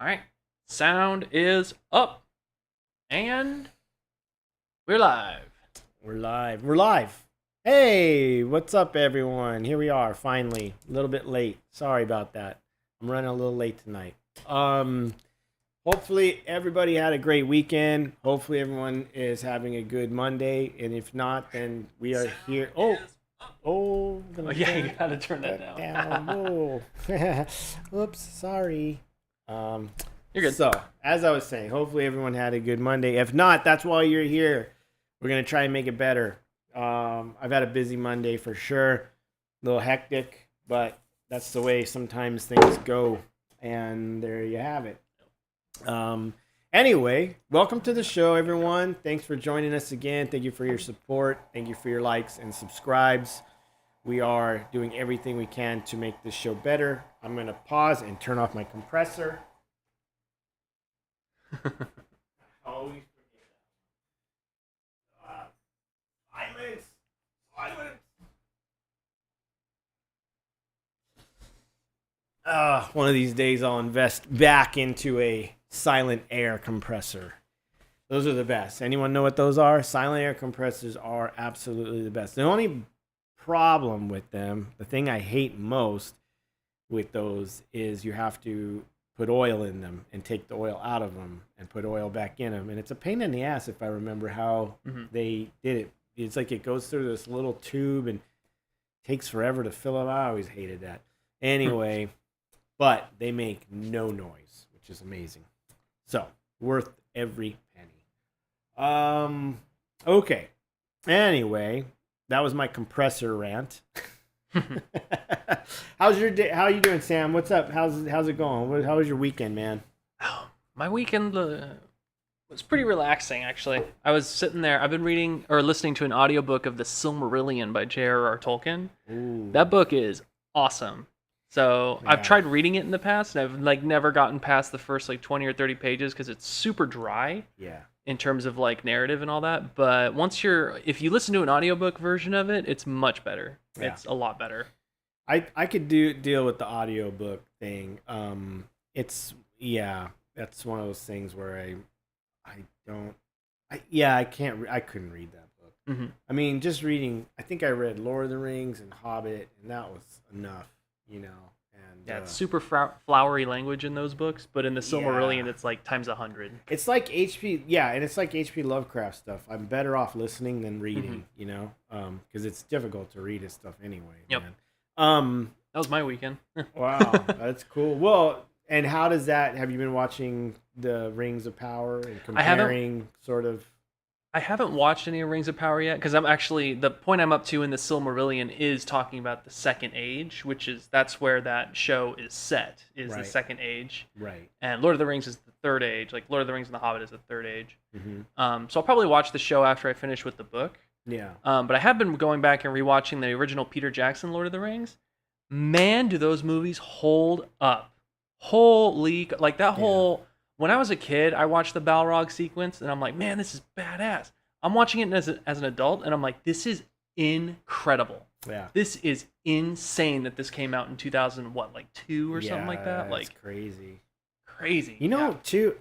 All right. Sound is up. And we're live. We're live. We're live. Hey, what's up, everyone? Here we are, finally. A little bit late. Sorry about that. I'm running a little late tonight. Hopefully everybody had a great weekend. Hopefully everyone is having a good Monday. And if not, then we are here. Oh, yeah, you gotta turn that down. Whoa. Oops, sorry. You're good. So, as I was saying, hopefully everyone had a good Monday. If not, that's why you're here. We're going to try and make it better. I've had a busy Monday for sure. A little hectic, but that's the way sometimes things go. And there you have it. Anyway, welcome to the show, everyone. Thanks for joining us again. Thank you for your support. Thank you for your likes and subscribes. We are doing everything we can to make this show better. I'm going to pause and turn off my compressor. Always forget that. Silence! One of these days I'll invest back into a silent air compressor. Those are the best. Anyone know what those are? Silent air compressors are absolutely the best. The only problem with them, the thing I hate most with those, is you have to put oil in them and take the oil out of them and put oil back in them. And it's a pain in the ass if I remember how they did it. It's like it goes through this little tube and takes forever to fill it. I always hated that. Anyway, but they make no noise, which is amazing. So, worth every penny. Okay. Anyway, that was my compressor rant. How's your day? How are you doing, Sam? What's up? How's it going? How was your weekend, man? Oh, my weekend was pretty relaxing, actually. I was sitting there. I've been reading or listening to an audiobook of The Silmarillion by J.R.R. Tolkien. Ooh. That book is awesome. So Yeah. I've tried reading it in the past, and I've never gotten past the first 20 or 30 pages because it's super dry. Yeah. In terms of narrative and all that, but if you listen to an audiobook version of it, it's much better. Yeah. It's a lot better. I could deal with the audiobook thing. That's one of those things where I couldn't read that book. Mm-hmm. I mean, just reading, I think I read Lord of the Rings and Hobbit, and that was enough, And it's super flowery language in those books, but in the Silmarillion, it's like times 100. It's like H.P. Lovecraft stuff. I'm better off listening than reading, because it's difficult to read his stuff anyway. Yep. Man. That was my weekend. Wow, that's cool. Well, and how does that? Have you been watching the Rings of Power and comparing sort of? I haven't watched any of Rings of Power yet because the point I'm up to in the Silmarillion is talking about the Second Age, that's where that show is set, is Right. the Second Age. Right. And Lord of the Rings is the Third Age. Like Lord of the Rings and the Hobbit is the Third Age. Mm-hmm. So I'll probably watch the show after I finish with the book. Yeah. But I have been going back and rewatching the original Peter Jackson Lord of the Rings. Man, do those movies hold up. Holy, when I was a kid, I watched the Balrog sequence, and I'm like, man, this is badass. I'm watching it as an adult, and I'm like, this is incredible. Yeah. This is insane that this came out in 2000, 2 or something like that? That's crazy. Crazy. Too,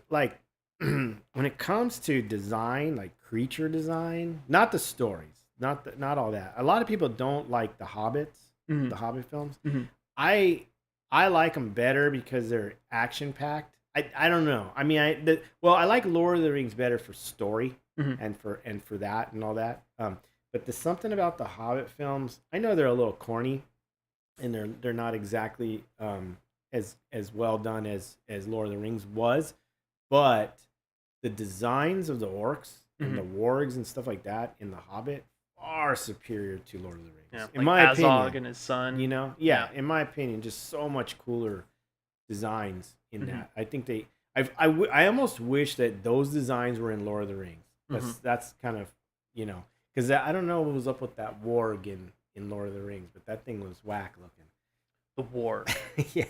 when it comes to design, like creature design, not the stories, not all that. A lot of people don't like the Hobbits, the Hobbit films. Mm-hmm. I like them better because they're action packed. I don't know. I mean, I like Lord of the Rings better for story and for that and all that. But there's something about the Hobbit films. I know they're a little corny, and they're not exactly as well done as Lord of the Rings was, but the designs of the orcs and the wargs and stuff like that in the Hobbit are superior to Lord of the Rings. Yeah, in my opinion, Azog and his son. In my opinion, just so much cooler designs in that. I think I almost wish that those designs were in Lord of the Rings. That's kind of, because I don't know what was up with that warg in Lord of the Rings, but that thing was whack looking. The warg. Yeah.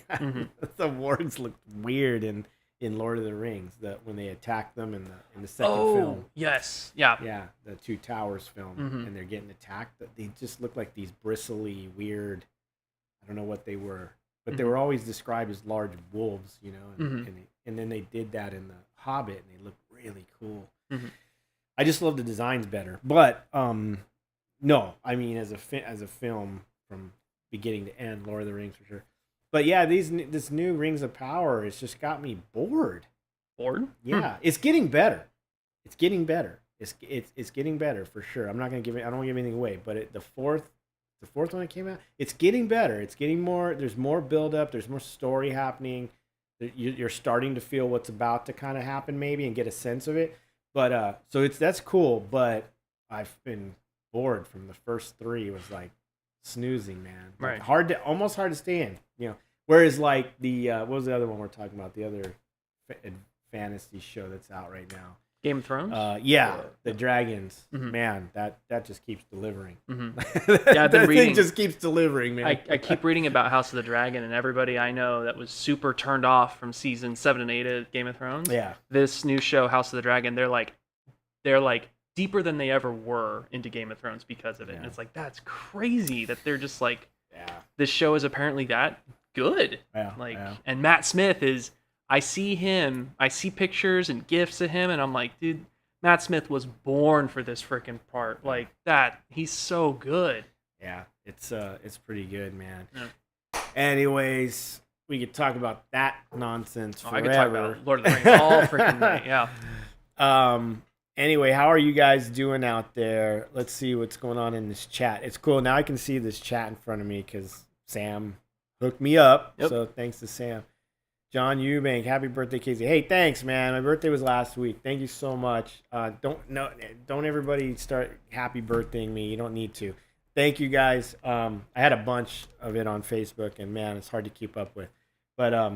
The wargs looked weird in Lord of the Rings, that when they attack them in the second film. Yes. Yeah. Yeah, the Two Towers film, and they're getting attacked. They just look like these bristly, weird, I don't know what they were. but they were always described as large wolves, you know. Mhm. And then they did that in the Hobbit, and they look really cool. Mhm. I just love the designs better, but no, I mean as a film from beginning to end, Lord of the Rings for sure. But yeah, this new Rings of Power has just got me bored. Bored? Yeah, it's getting better. It's getting better. It's getting better for sure. I'm not gonna give it. I don't want to give anything away. But the fourth one that came out, it's getting better. It's getting more. There's more build up. There's more story happening. You're starting to feel what's about to kind of happen maybe and get a sense of it. But so that's cool. But I've been bored from the first three. It was like snoozing, man. Right. Almost hard to stay in. You know. Whereas like the what was the other one we're talking about? The other fantasy show that's out right now. Game of Thrones? Yeah, the dragons. Mhm. Man, that just keeps delivering. Mhm. Yeah, I've been that reading. thing just keeps delivering, man. I keep reading about House of the Dragon, and everybody I know that was super turned off from season 7 and 8 of Game of Thrones. Yeah. This new show, House of the Dragon, they're like deeper than they ever were into Game of Thrones because of it. Yeah. And it's like, that's crazy that they're just like, Yeah. this show is apparently that good. Yeah. Like, yeah. and Matt Smith is, I see pictures and gifs of him, and I'm like, dude, Matt Smith was born for this freaking part. Like that, he's so good. Yeah, it's pretty good, man. Yeah. Anyways, we could talk about that nonsense forever. I could talk about Lord of the Rings all freaking night. Yeah. Anyway, how are you guys doing out there? Let's see what's going on in this chat. It's cool. Now I can see this chat in front of me because Sam hooked me up. Yep. So thanks to Sam. John Eubank, happy birthday, Casey. Hey, thanks, man. My birthday was last week. Thank you so much. Don't everybody start happy birthdaying me. You don't need to. Thank you guys. I had a bunch of it on Facebook, and man, it's hard to keep up with. But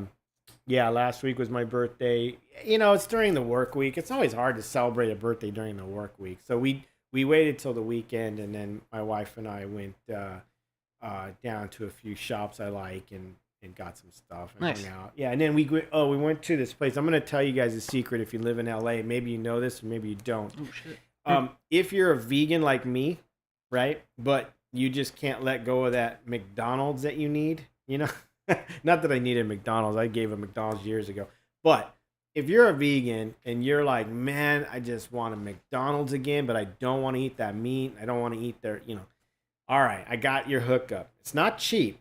yeah, last week was my birthday. You know, it's during the work week. It's always hard to celebrate a birthday during the work week. So we waited till the weekend, and then my wife and I went down to a few shops I like and got some stuff and Nice. hung out. Yeah, and then we went to this place. I'm going to tell you guys a secret if you live in LA. Maybe you know this, or maybe you don't. Oh shit. If you're a vegan like me, right, but you just can't let go of that McDonald's that you need, you know? Not that I needed McDonald's. I gave a McDonald's years ago. But if you're a vegan and you're like, man, I just want a McDonald's again, but I don't want to eat that meat. I don't want to eat their, you know. All right, I got your hookup. It's not cheap.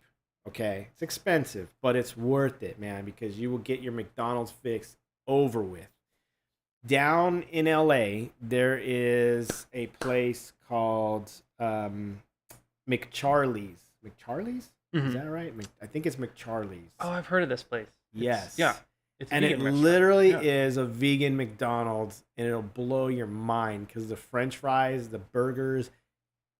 Okay, it's expensive, but it's worth it, man, because you will get your McDonald's fix over with. Down in LA, there is a place called McCharlie's. McCharlie's? Is that right? I think it's McCharlie's. Oh, I've heard of this place. Yes. Yeah. It's a And it vegan restaurant. literally Yeah. is a vegan McDonald's, and it'll blow your mind because the French fries, the burgers,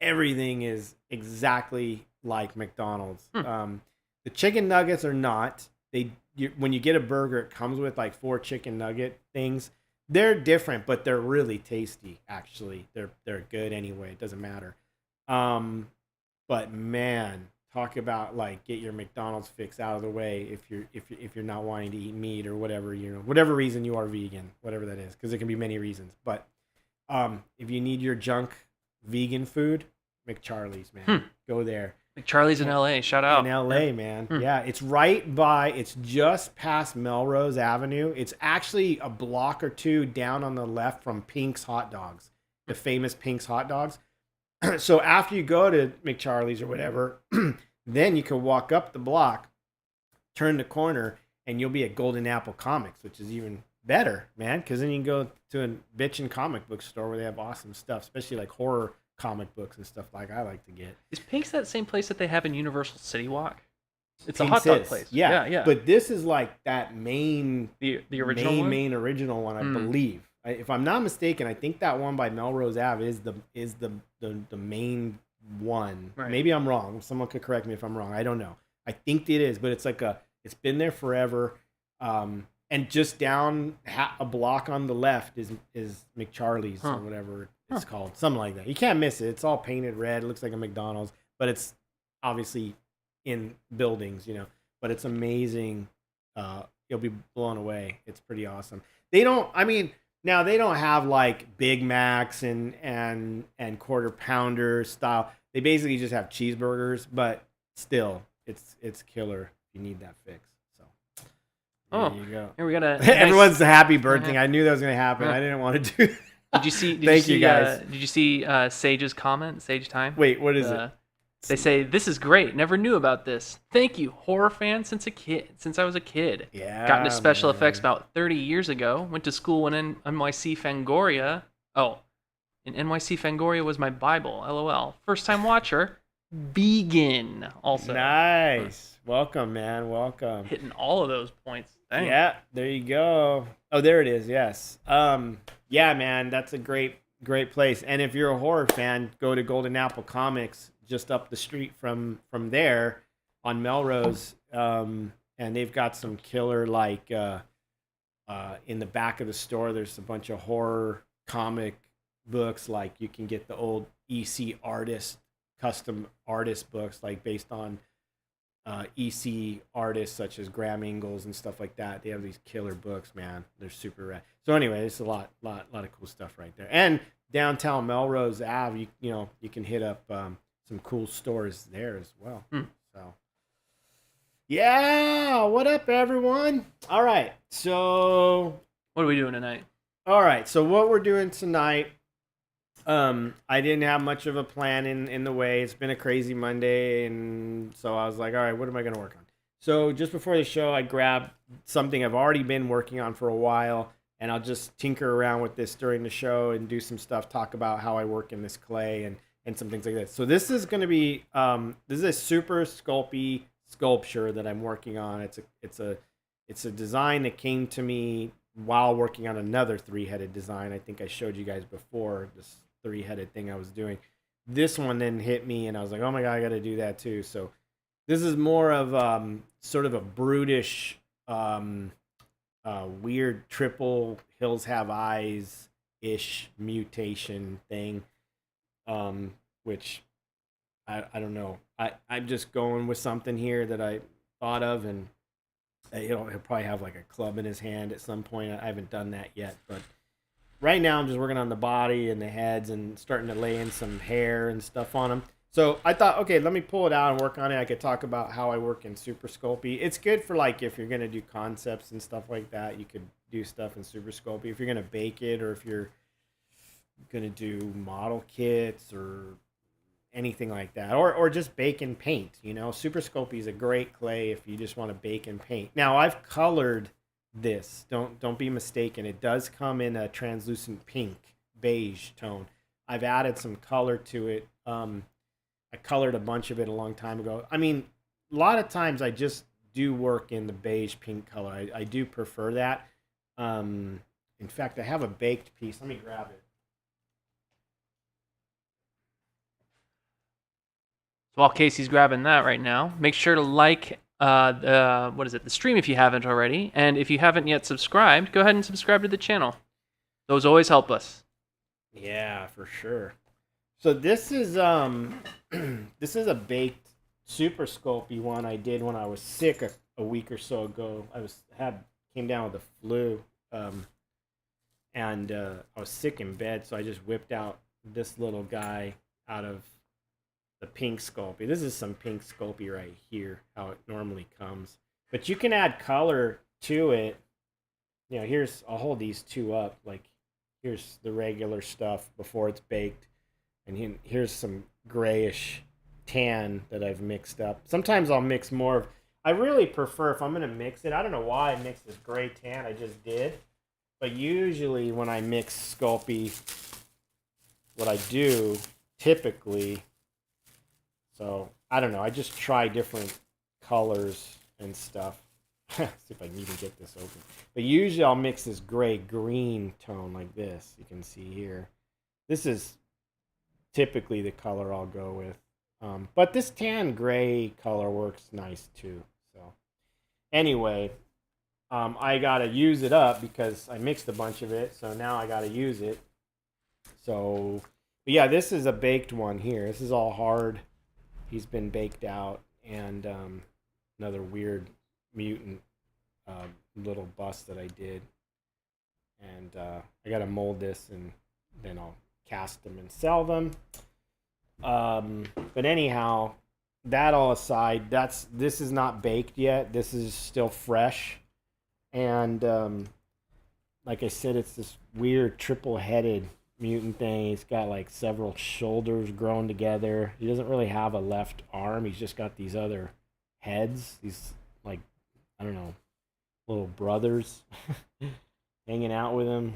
everything is exactly like McDonald's. The chicken nuggets are not. When you get a burger, it comes with like 4 chicken nugget things. They're different, but they're really tasty. Actually, they're good anyway. It doesn't matter. But man, talk about like get your McDonald's fix out of the way if you're not wanting to eat meat or whatever, you know, whatever reason you are vegan, whatever that is, because there can be many reasons. But if you need your junk vegan food, McCharlie's, man, go there. McCharlie's in LA. Shout out. In LA, man. Yeah, it's it's just past Melrose Avenue. It's actually a block or two down on the left from Pink's Hot Dogs, the famous Pink's Hot Dogs. So after you go to McCharlie's or whatever, then you can walk up the block, turn the corner, and you'll be at Golden Apple Comics, which is even better, man, because then you can go to a bitchin' comic book store where they have awesome stuff, especially like horror comic books and stuff like I like to get. Is Pink's that same place that they have in Universal City Walk? It's Pink's a hot dog is. place. Yeah, yeah. But this is like that main the original one? main original one, I believe. If I'm not mistaken, I think that one by Melrose Ave is the main one. Right. Maybe I'm wrong. Someone could correct me if I'm wrong. I don't know. I think it is, but it's like it's been there forever. And just down a block on the left is McCharlie's or whatever it's called, something like that. You can't miss it. It's all painted red. It looks like a McDonald's, but it's obviously in buildings, you know. But it's amazing. You'll be blown away. It's pretty awesome. Now they don't have like Big Macs and quarter pounder style. They basically just have cheeseburgers, but still, it's killer you need that fix. So Oh, there you go. here we got a Everyone's the happy bird thing. I knew that was gonna happen. Uh-huh. I didn't want to do. Did you see? Thank you guys. Did you see Sage's comment? Sage Time. Wait, what is it? They say this is great. Never knew about this. Thank you, horror fan since I was a kid. Yeah. Got into special man. effects about 30 years ago. Went to school in NYC Fangoria. Oh, in NYC Fangoria was my Bible. LOL. First time watcher. Vegan. Also. Nice. Welcome, man. Welcome. Hitting all of those points. Dang. Yeah, there you go. Oh, there it is. Yes. Yeah, man, that's a great place. And if you're a horror fan, go to Golden Apple Comics just up the street from there on Melrose. And they've got some killer in the back of the store. There's a bunch of horror comic books. Like you can get the old EC custom artist books, like based on EC artists such as Graham Ingalls and stuff like that. They have these killer books, man. They're super rad. So anyway, it's a lot of cool stuff right there. And downtown Melrose Ave, you can hit up some cool stores there as well. So yeah, what up, everyone? All right, so What are we doing tonight? all right, so what we're doing tonight. I didn't have much of a plan in the way. It's been a crazy Monday, and so I was like, all right, what am I going to work on? So just before the show, I grabbed something I've already been working on for a while, and I'll just tinker around with this during the show and do some stuff, talk about how I work in this clay and some things like that. So this is going to be this is a super Sculpey sculpture that I'm working on. It's a design that came to me while working on another 3-headed design. I think I showed you guys before this 3-headed thing I was doing. This one then hit me, and I was like, oh my god, I got to do that too. So this is more of sort of a brutish, weird triple hills have eyes ish mutation thing, which I don't know. I'm just going with something here that I thought of, and he'll probably have like a club in his hand at some point. I haven't done that yet, but right now I'm just working on the body and the heads and starting to lay in some hair and stuff on them. So I thought, okay, let me pull it out and work on it. I could talk about how I work in Super Sculpey. It's good for like if you're going to do concepts and stuff like that, you could do stuff in Super Sculpey. If you're going to bake it, or if you're going to do model kits or anything like that, or just bake and paint, Super Sculpey is a great clay if you just want to bake and paint. Now I've colored this. Don't be mistaken. It does come in a translucent pink beige tone. I've added some color to it. I colored a bunch of it a long time ago. I mean, a lot of times I just do work in the beige pink color. I do prefer that. In fact, I have a baked piece. Let me grab it. So while Casey's grabbing that right now, make sure to like the stream if you haven't already, and if you haven't yet subscribed, go ahead and subscribe to the channel. Those always help us. Yeah, for sure. So this is this is a baked Super Sculpey one I did when I was sick a week or so ago. Came down with the flu, and I was sick in bed, so I just whipped out this little guy out of the pink Sculpey. This is some pink Sculpey right here, how it normally comes. But you can add color to it. I'll hold these two up. Like, here's the regular stuff before it's baked. And here's some grayish tan that I've mixed up. Sometimes I'll mix more of... I really prefer, if I'm going to mix it, I don't know why I mixed this gray tan, I just did. But usually when I mix Sculpey, what I do, typically... So, I don't know. I just try different colors and stuff. See if I can even get this open. But usually I'll mix this gray-green tone like this. You can see here. This is typically the color I'll go with. But this tan gray color works nice too. So, anyway, I got to use it up because I mixed a bunch of it. So, now I got to use it. So, but yeah, this is a baked one here. This is all hard. He's been baked out, and another weird mutant little bust that I did. And I got to mold this, and then I'll cast them and sell them. But anyhow, that all aside, this is not baked yet. This is still fresh, and like I said, it's this weird triple-headed mutant thing. He's got like several shoulders grown together. He doesn't really have a left arm. He's just got these other heads. These like, I don't know, little brothers hanging out with him.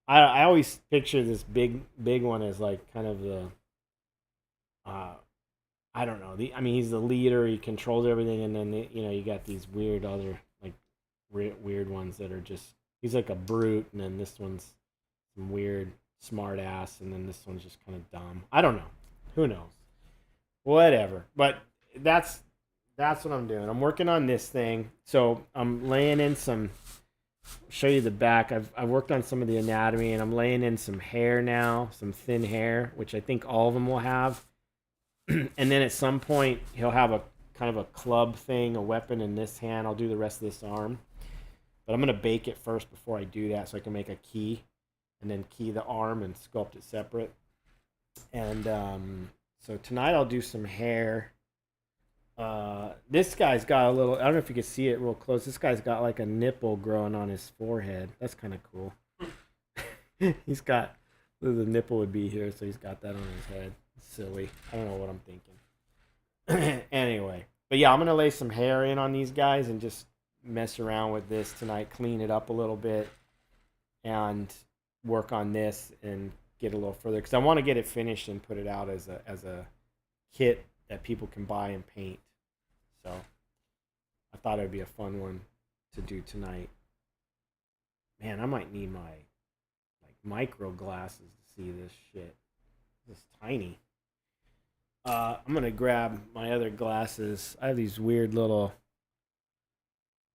I always picture this big one as like kind of the I don't know. I mean, he's the leader. He controls everything, and then you got these weird other like weird ones that are just. He's like a brute, and then this one's some weird smart ass, and then this one's just kind of dumb. I don't know. Who knows? Whatever. But that's what I'm doing. I'm working on this thing. So I'm laying in some. Show you the back. I've worked on some of the anatomy, and I'm laying in some hair now, some thin hair, which I think all of them will have. And then at some point he'll have a kind of a club thing, a weapon in this hand. I'll do the rest of this arm, but I'm gonna bake it first before I do that, so I can make a key, and then key the arm and sculpt it separate. And so tonight I'll do some hair. This guy's got a little. I don't know if you can see it real close. This guy's got like a nipple growing on his forehead. That's kind of cool. He's got the nipple would be here, so he's got that on his head. Silly. I don't know what I'm thinking. Anyway, but yeah, I'm gonna lay some hair in on these guys and just mess around with this tonight, clean it up a little bit, and work on this and get a little further because I want to get it finished and put it out as a kit that people can buy and paint. So I thought it would be a fun one to do tonight. Man, I might need my micro glasses to see this shit. It's tiny. I'm gonna grab my other glasses. I have these weird little.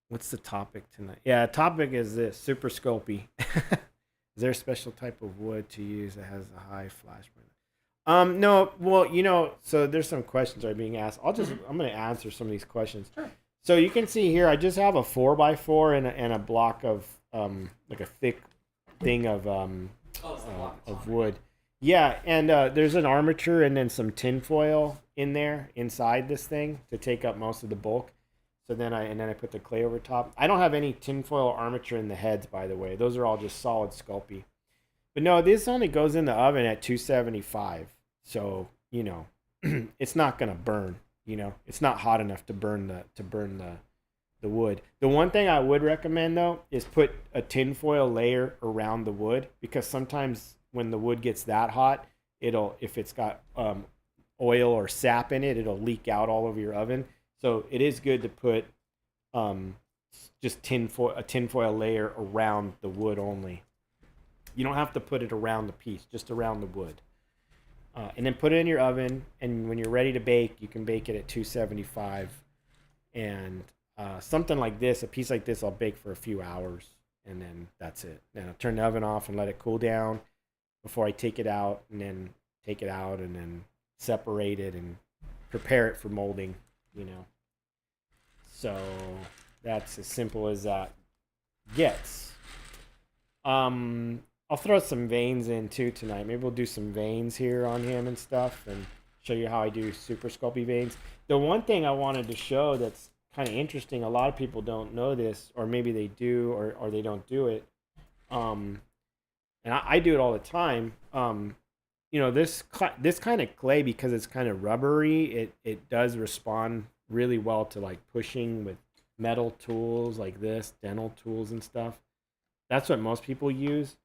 What's the topic tonight? Yeah, topic is this super Sculpey. Is there a special type of wood to use that has a high flash point? No. Well, so there's some questions that are being asked. I'm gonna answer some of these questions. Sure. So you can see here, I just have a 4x4 and a block of like a thick thing of wood. Yeah, and there's an armature and then some tinfoil in there inside this thing to take up most of the bulk. So then I put the clay over top. I don't have any tinfoil armature in the heads, by the way. Those are all just solid Sculpey. But no, this only goes in the oven at 275. So, it's not gonna burn. It's not hot enough to burn the wood. The one thing I would recommend though is put a tinfoil layer around the wood, because sometimes when the wood gets that hot, if it's got oil or sap in it, it'll leak out all over your oven. So it is good to put just a tinfoil layer around the wood only. You don't have to put it around the piece, just around the wood. And then put it in your oven, and when you're ready to bake, you can bake it at 275. And something like this, a piece like this, I'll bake for a few hours, and then that's it. Then I'll turn the oven off and let it cool down before I take it out, and then take it out and then separate it and prepare it for molding, So that's as simple as that gets. I'll throw some veins in too tonight. Maybe we'll do some veins here on him and stuff and show you how I do super Sculpey veins. The one thing I wanted to show that's kind of interesting, a lot of people don't know this, or maybe they do, or they don't do it. And I do it all the time. This kind of clay, because it's kind of rubbery, it does respond really well to like pushing with metal tools like this, dental tools and stuff. That's what most people use.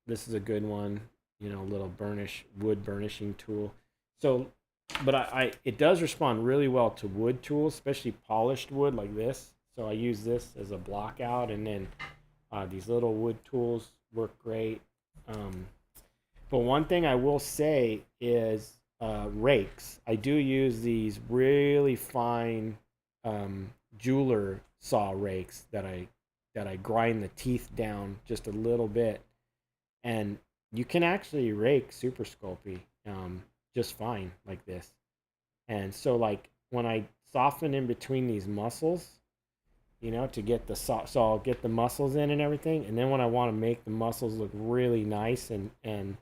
This is a good one, little wood burnishing tool. So, but it does respond really well to wood tools, especially polished wood like this. So I use this as a block out, and then these little wood tools work great. But one thing I will say is rakes. I do use these really fine jeweler saw rakes that I grind the teeth down just a little bit, and you can actually rake super Sculpey just fine like this. And so like when I soften in between these muscles, to get so I'll get the muscles in and everything, and then when I want to make the muscles look really nice and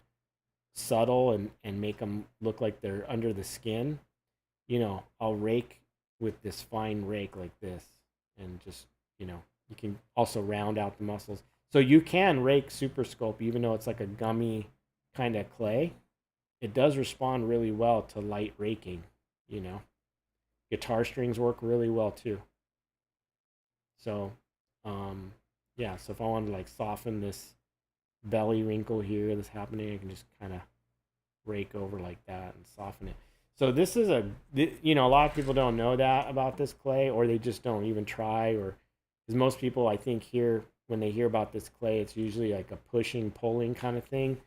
subtle and make them look like they're under the skin, I'll rake with this fine rake like this, and just, you can also round out the muscles. So you can rake Super Sculpt, even though it's like a gummy kind of clay. It does respond really well to light raking, Guitar strings work really well too. So, yeah, so if I wanted to like soften this belly wrinkle here that's happening, I can just kind of rake over like that and soften it. So this is a lot of people don't know that about this clay, or they just don't even try, or because most people, I think, when they hear about this clay, it's usually like a pushing, pulling kind of thing.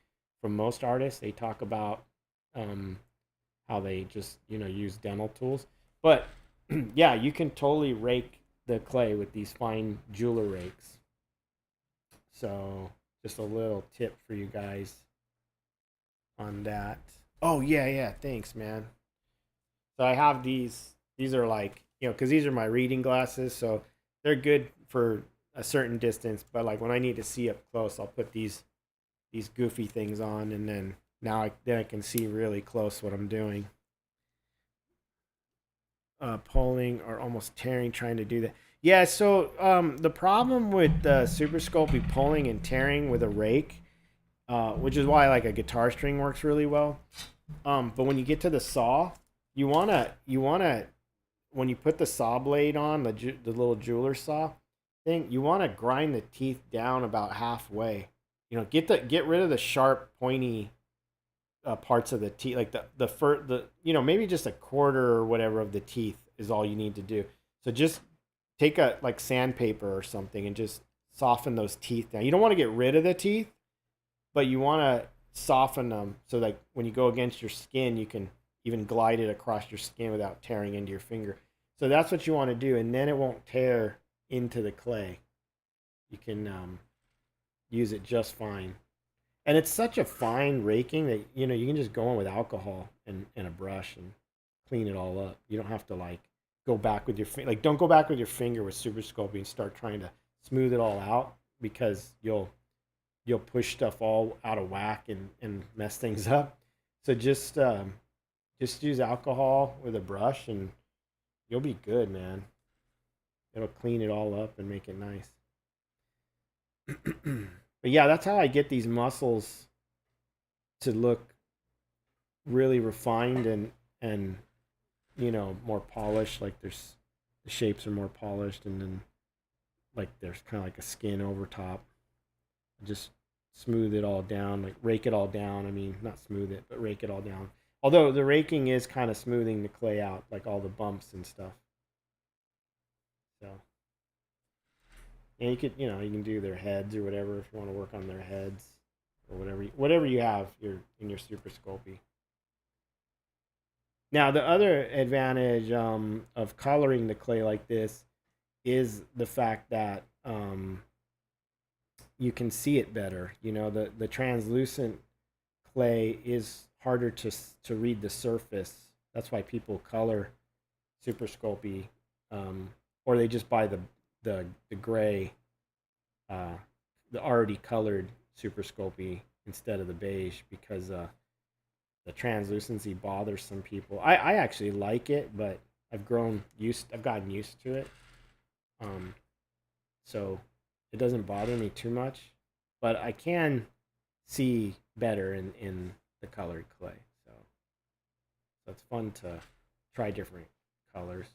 From most artists, they talk about how they just, use dental tools. But yeah, you can totally rake the clay with these fine jeweler rakes. So just a little tip for you guys on that. Oh yeah, thanks, man. So I have these are like, because these are my reading glasses, so they're good for a certain distance, but like when I need to see up close, I'll put these goofy things on, and then I can see really close what I'm doing. Pulling or almost tearing, trying to do that. Yeah, so the problem with Super Sculpey pulling and tearing with a rake, which is why like a guitar string works really well. But when you get to the saw, you wanna when you put the saw blade on the little jeweler saw thing, you wanna grind the teeth down about halfway. Get rid of the sharp, pointy parts of the teeth, like maybe just a quarter or whatever of the teeth is all you need to do. So just take a like sandpaper or something and just soften those teeth down. You don't want to get rid of the teeth, but you want to soften them so like when you go against your skin, you can even glide it across your skin without tearing into your finger. So that's what you want to do, and then it won't tear into the clay. You can use it just fine. And it's such a fine raking that, you can just go in with alcohol and a brush and clean it all up. You don't have to like go back with your finger. Like, don't go back with your finger with Super Sculpey and start trying to smooth it all out, because you'll push stuff all out of whack and mess things up. So just use alcohol with a brush and you'll be good, man. It'll clean it all up and make it nice. But yeah, that's how I get these muscles to look really refined and more polished. Like the shapes are more polished, and then like there's kind of like a skin over top. Just smooth it all down, like rake it all down. I mean, not smooth it, but rake it all down. Although the raking is kind of smoothing the clay out, like all the bumps and stuff. So. And you can do their heads or whatever if you want to work on their heads or whatever you have in your Super Sculpey. Now the other advantage of coloring the clay like this is the fact that you can see it better. The translucent clay is harder to read the surface. That's why people color Super Sculpey, or they just buy the gray, the already colored Super Sculpey instead of the beige, because the translucency bothers some people. I actually like it, but I've gotten used to it. So it doesn't bother me too much, but I can see better in the colored clay. So it's fun to try different colors.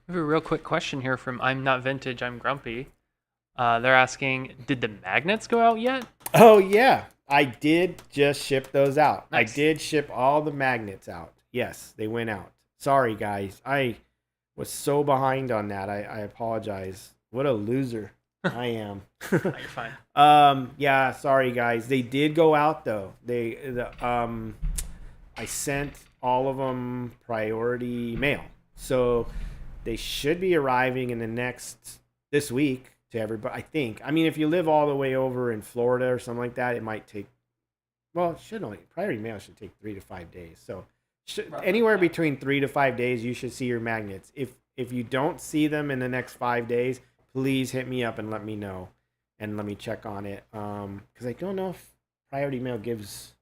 We have a real quick question here from I'm Not Vintage, I'm Grumpy. They're asking, did the magnets go out yet? Oh, yeah. I did just ship those out. Nice. I did ship all the magnets out. Yes, they went out. Sorry, guys. I was so behind on that. I apologize. What a loser I am. No, you're fine. Yeah, sorry, guys. They did go out, though. I sent all of them priority mail. So they should be arriving in this week to everybody, I think. I mean, if you live all the way over in Florida or something like that, it might take, priority mail should take 3 to 5 days. So anywhere between 3 to 5 days, you should see your magnets. If you don't see them in the next 5 days, please hit me up and let me know. and let me check on it. Because I don't know if priority mail gives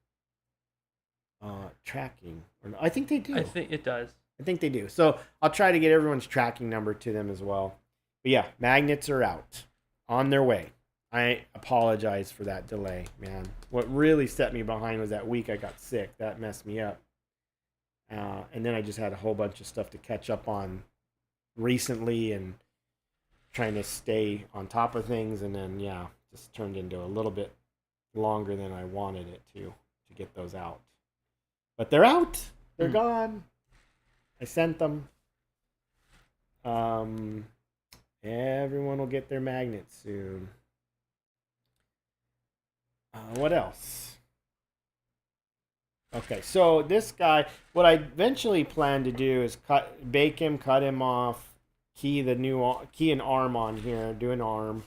tracking or not. I think they do. I think it does. I think they do. So I'll try to get everyone's tracking number to them as well. But yeah, magnets are out, on their way. I apologize for that delay, man. What really set me behind was that week I got sick. That messed me up. And then I just had a whole bunch of stuff to catch up on recently and trying to stay on top of things. And then, yeah, just turned into a little bit longer than I wanted it to get those out. But they're out. They're gone. I sent them. Everyone will get their magnets soon. What else? Okay, so this guy, what I eventually plan to do is bake him, cut him off, key an arm on here, do an arm.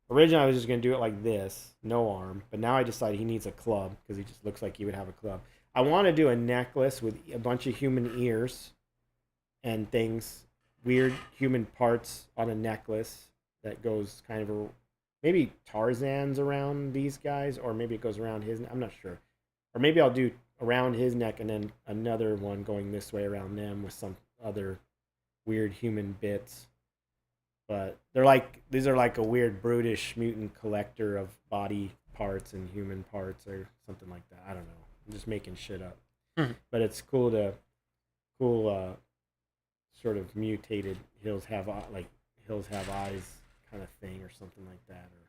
Originally, I was just going to do it like this, no arm. But now I decided he needs a club because he just looks like he would have a club. I want to do a necklace with a bunch of human ears and things, weird human parts on a necklace that goes kind of maybe Tarzan's around these guys, or maybe it goes around his. I'm not sure. Or maybe I'll do around his neck and then another one going this way around them with some other weird human bits. But these are like a weird brutish mutant collector of body parts and human parts or something like that. I don't know. I'm just making shit up. But it's cool sort of mutated hills have eyes kind of thing or something like that, or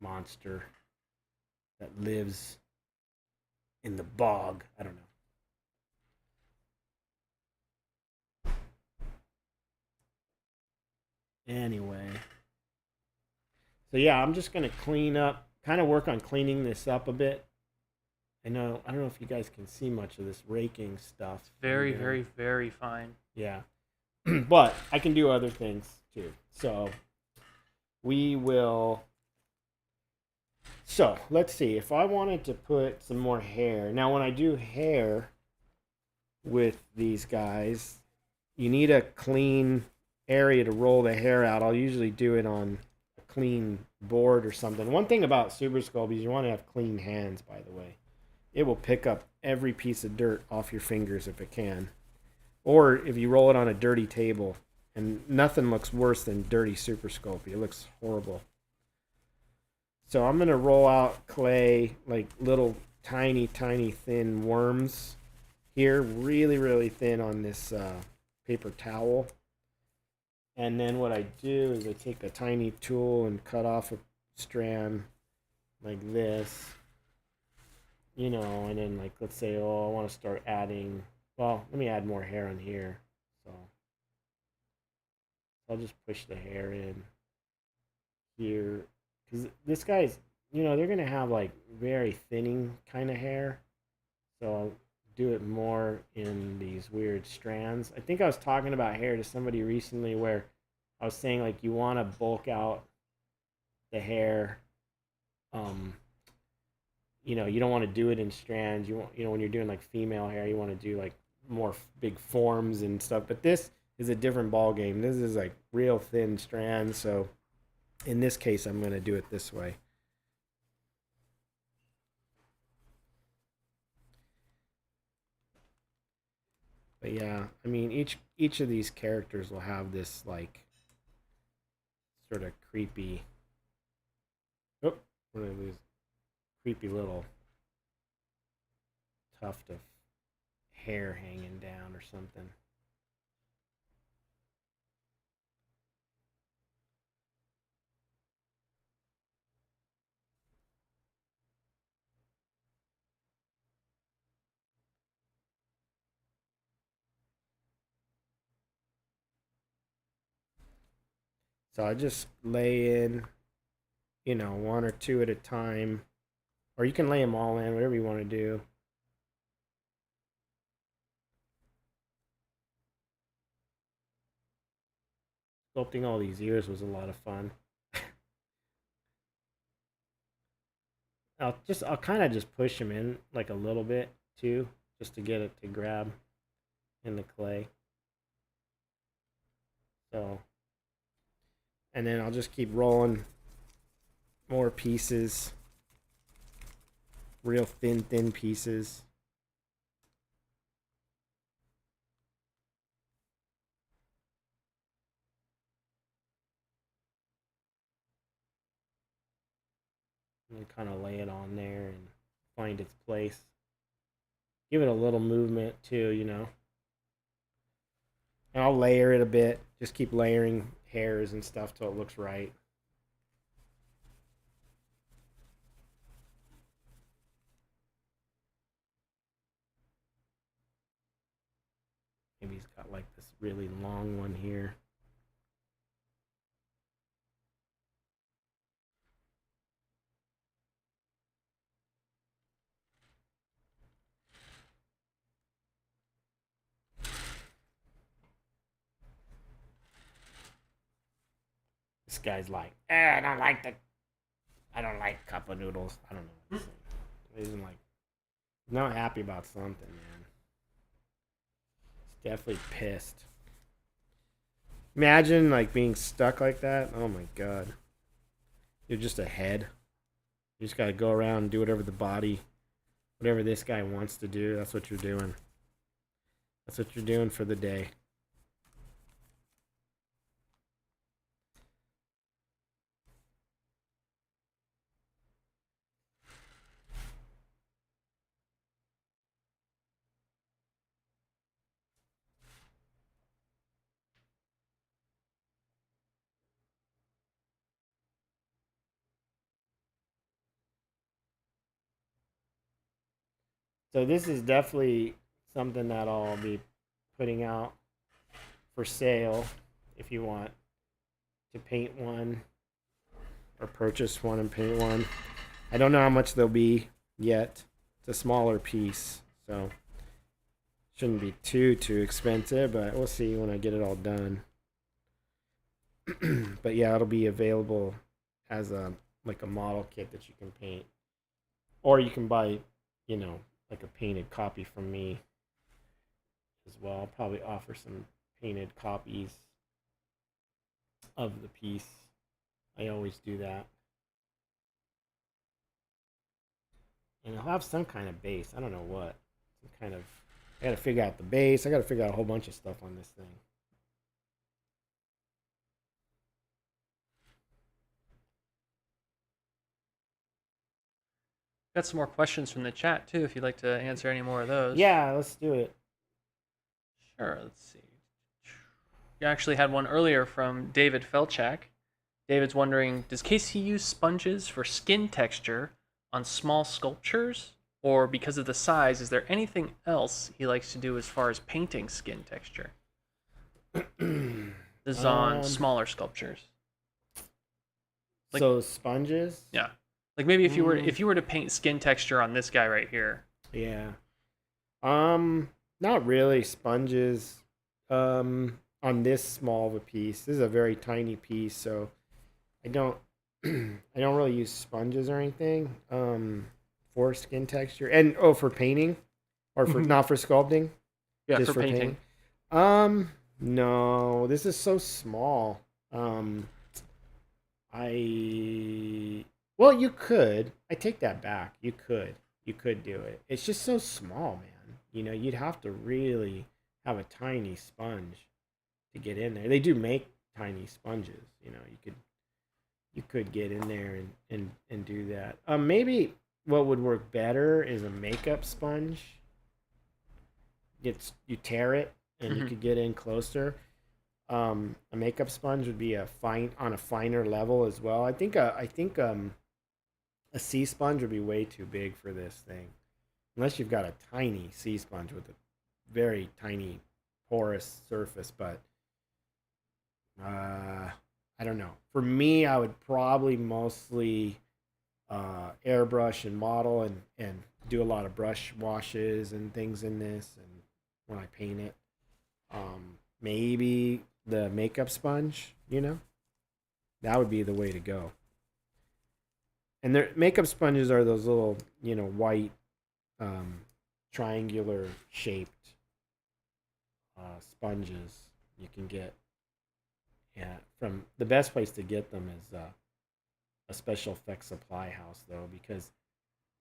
monster that lives in the bog. I don't know. Anyway, so yeah, I'm just gonna kind of work on cleaning this up a bit. I don't know if you guys can see much of this raking stuff. Very, very, very fine. Yeah, but I can do other things too. So we will. So let's see. If I wanted to put some more hair now, when I do hair with these guys, you need a clean area to roll the hair out. I'll usually do it on a clean board or something. One thing about Super Sculpey is you want to have clean hands, by the way. It will pick up every piece of dirt off your fingers if it can. Or if you roll it on a dirty table. And nothing looks worse than dirty Super Sculpey. It looks horrible. So I'm going to roll out clay, like little tiny, tiny thin worms here. Really, really thin on this paper towel. And then what I do is I take a tiny tool and cut off a strand like this. You know, and then like, let's say, I want to start adding, well, let me add more hair on here. So I'll just push the hair in here. Because this guy's, they're going to have like very thinning kind of hair. So I'll do it more in these weird strands. I think I was talking about hair to somebody recently where I was saying like you want to bulk out the hair. You don't want to do it in strands. You want, when you're doing like female hair, you want to do like more big forms and stuff. But this is a different ball game. This is like real thin strands. So in this case, I'm going to do it this way. But yeah, I mean, each of these characters will have this like sort of creepy. Oh, what did I lose? Creepy little tuft of hair hanging down or something. So I just lay in, one or two at a time. Or you can lay them all in, whatever you want to do. Sculpting all these ears was a lot of fun. I'll kind of just push them in like a little bit too, just to get it to grab in the clay. So, and then I'll just keep rolling more pieces. Real thin pieces. And kind of lay it on there and find its place. Give it a little movement too, you know. And I'll layer it a bit. Just keep layering hairs and stuff till it looks right. Maybe he's got like this really long one here. This guy's like, I don't like cup of noodles. I don't know what he's saying. He's like, not happy about something, man. He's definitely pissed. Imagine like being stuck like that. Oh my god. You're just a head. You just gotta go around and do whatever whatever this guy wants to do. That's what you're doing. That's what you're doing for the day. So this is definitely something that I'll be putting out for sale if you want to paint one or purchase one and paint one. I don't know how much they'll be yet. It's a smaller piece, so shouldn't be too expensive, but we'll see when I get it all done. But yeah, it'll be available as like a model kit that you can paint, or you can buy, you know, like a painted copy from me as well. I'll probably offer some painted copies of the piece. I always do that. And I'll have some kind of base. I don't know what. Some kind of, I gotta figure out the base. I gotta figure out a whole bunch of stuff on this thing. Got some more questions from the chat too, if you'd like to answer any more of those. Yeah, let's do it. Sure, let's see. You actually had one earlier from David Felchak. David's wondering, does Casey use sponges for skin texture on small sculptures? Or because of the size, is there anything else he likes to do as far as painting skin texture? This is on smaller sculptures. Like, so sponges? Yeah. Like maybe if you were to paint skin texture on this guy right here. Yeah. Not really sponges. On this small of a piece. This is a very tiny piece, so I don't really use sponges or anything for skin texture. And for painting, or for not for sculpting. Yeah, just for painting. No, this is so small. Well, you could. I take that back. You could do it. It's just so small, man. You know, you'd have to really have a tiny sponge to get in there. They do make tiny sponges. You know, you could get in there and do that. Maybe what would work better is a makeup sponge. You tear it and you could get in closer. A makeup sponge would be on a finer level as well. I think a sea sponge would be way too big for this thing, unless you've got a tiny sea sponge with a very tiny porous surface. But I don't know. For me, I would probably mostly airbrush and model and do a lot of brush washes and things in this, and when I paint it, maybe the makeup sponge, you know, that would be the way to go. And their makeup sponges are those little, you know, white, triangular shaped sponges you can get. Yeah, from the best place to get them is a specialfx supply house though, because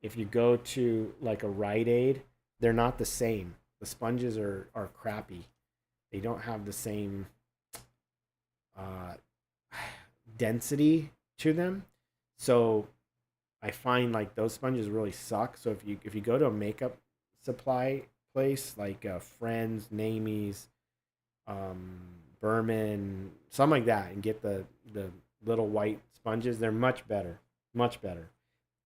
if you go to like a Rite Aid, they're not the same. The sponges are crappy. They don't have the same density to them. So I find like those sponges really suck. So if you go to a makeup supply place like Friends, Namies, Berman, something like that, and get the little white sponges, they're much better, much better.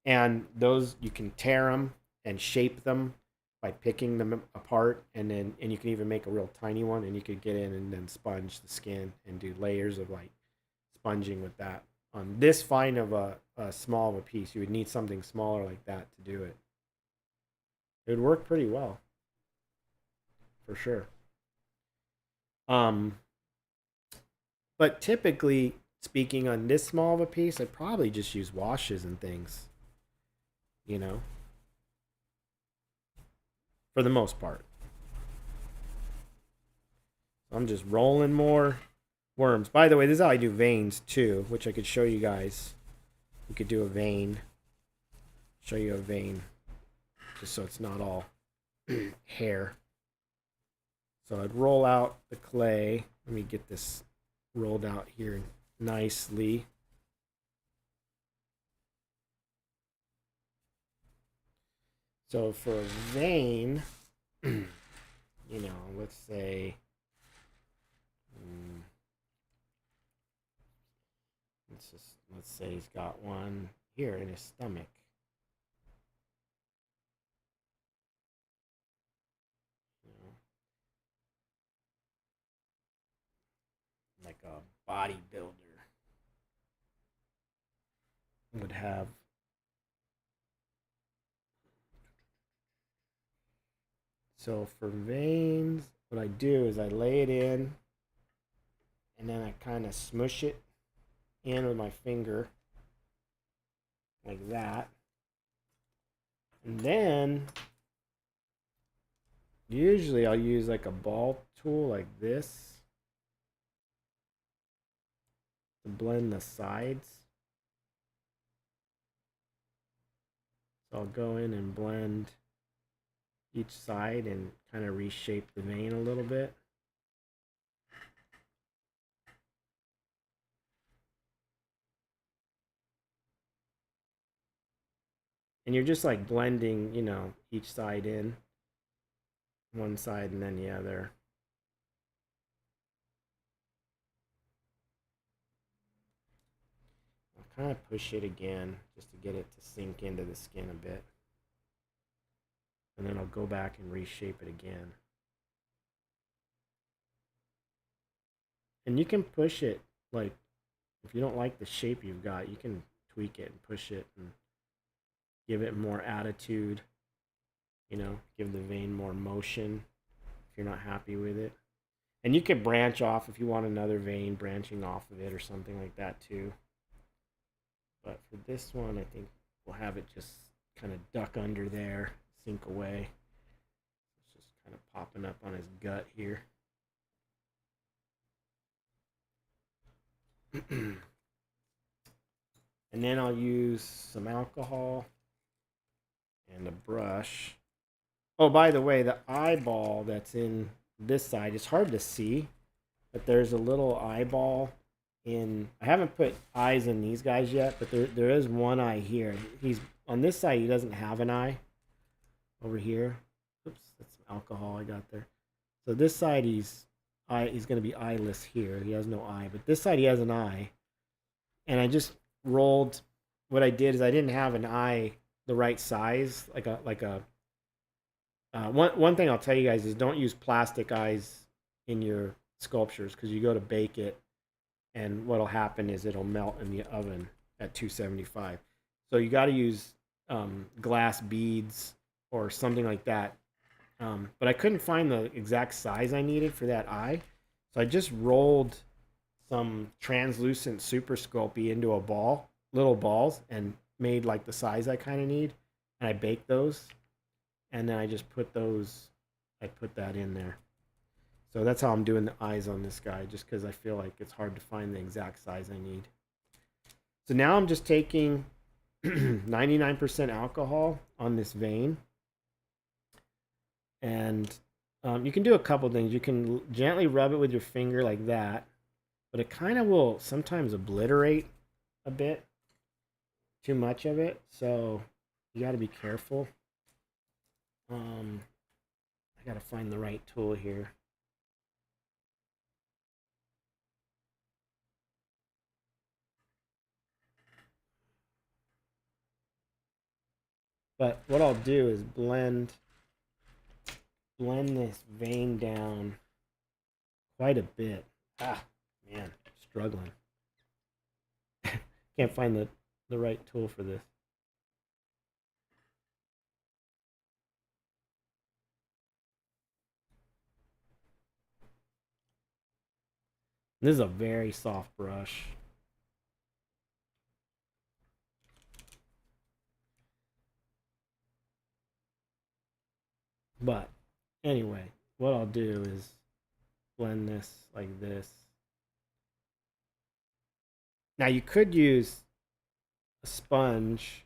And those you can tear them and shape them by picking them apart, and you can even make a real tiny one, and you could get in and then sponge the skin and do layers of like sponging with that. On this fine of a small of a piece, you would need something smaller like that to do it. It would work pretty well, for sure. But typically speaking, on this small of a piece, I'd probably just use washes and things, you know, for the most part. I'm just rolling more worms. By the way, this is how I do veins too, which I could show you guys. We could do a vein. Show you a vein, just so it's not all hair. So I'd roll out the clay. Let me get this rolled out here nicely. So for a vein, you know, let's say, let's say he's got one here in his stomach. You know, like a bodybuilder would have. So for veins, what I do is I lay it in, and then I kind of smush it in with my finger, like that. And then, usually I'll use like a ball tool like this to blend the sides. So I'll go in and blend each side and kind of reshape the vein a little bit. And you're just like blending, you know, each side in, one side and then the other. I'll kind of push it again just to get it to sink into the skin a bit. And then I'll go back and reshape it again. And you can push it, like, if you don't like the shape you've got, you can tweak it and push it and give it more attitude, you know, give the vein more motion if you're not happy with it. And you could branch off if you want another vein branching off of it or something like that too. But for this one, I think we'll have it just kind of duck under there, sink away. It's just kind of popping up on his gut here. And then I'll use some alcohol and a brush. Oh, by the way, the eyeball that's in this side, it's hard to see, but there's a little eyeball in. I haven't put eyes in these guys yet, but there is one eye here. He's on this side, he doesn't have an eye. Over here, oops, that's some alcohol I got there. So this side he's going to be eyeless here. He has no eye, but this side he has an eye. And I just rolled. What I did is I didn't have an eye the right size, one thing I'll tell you guys is don't use plastic eyes in your sculptures, because you go to bake it and what'll happen is it'll melt in the oven at 275. So you got to use glass beads or something like that. But I couldn't find the exact size I needed for that eye, so I just rolled some translucent super Sculpey into a ball, little balls, and made like the size I kind of need, and I baked those, and then I just put those, I put that in there. So that's how I'm doing the eyes on this guy, just because I feel like it's hard to find the exact size I need. So now I'm just taking 99% alcohol on this vein. And you can do a couple things. You can gently rub it with your finger like that, but it kind of will sometimes obliterate a bit, too much of it. So you got to be careful. I got to find the right tool here. But what I'll do is blend this vein down quite a bit. Ah, man, struggling. Can't find the right tool for this. This is a very soft brush. But anyway, what I'll do is blend this like this. Now you could use a sponge,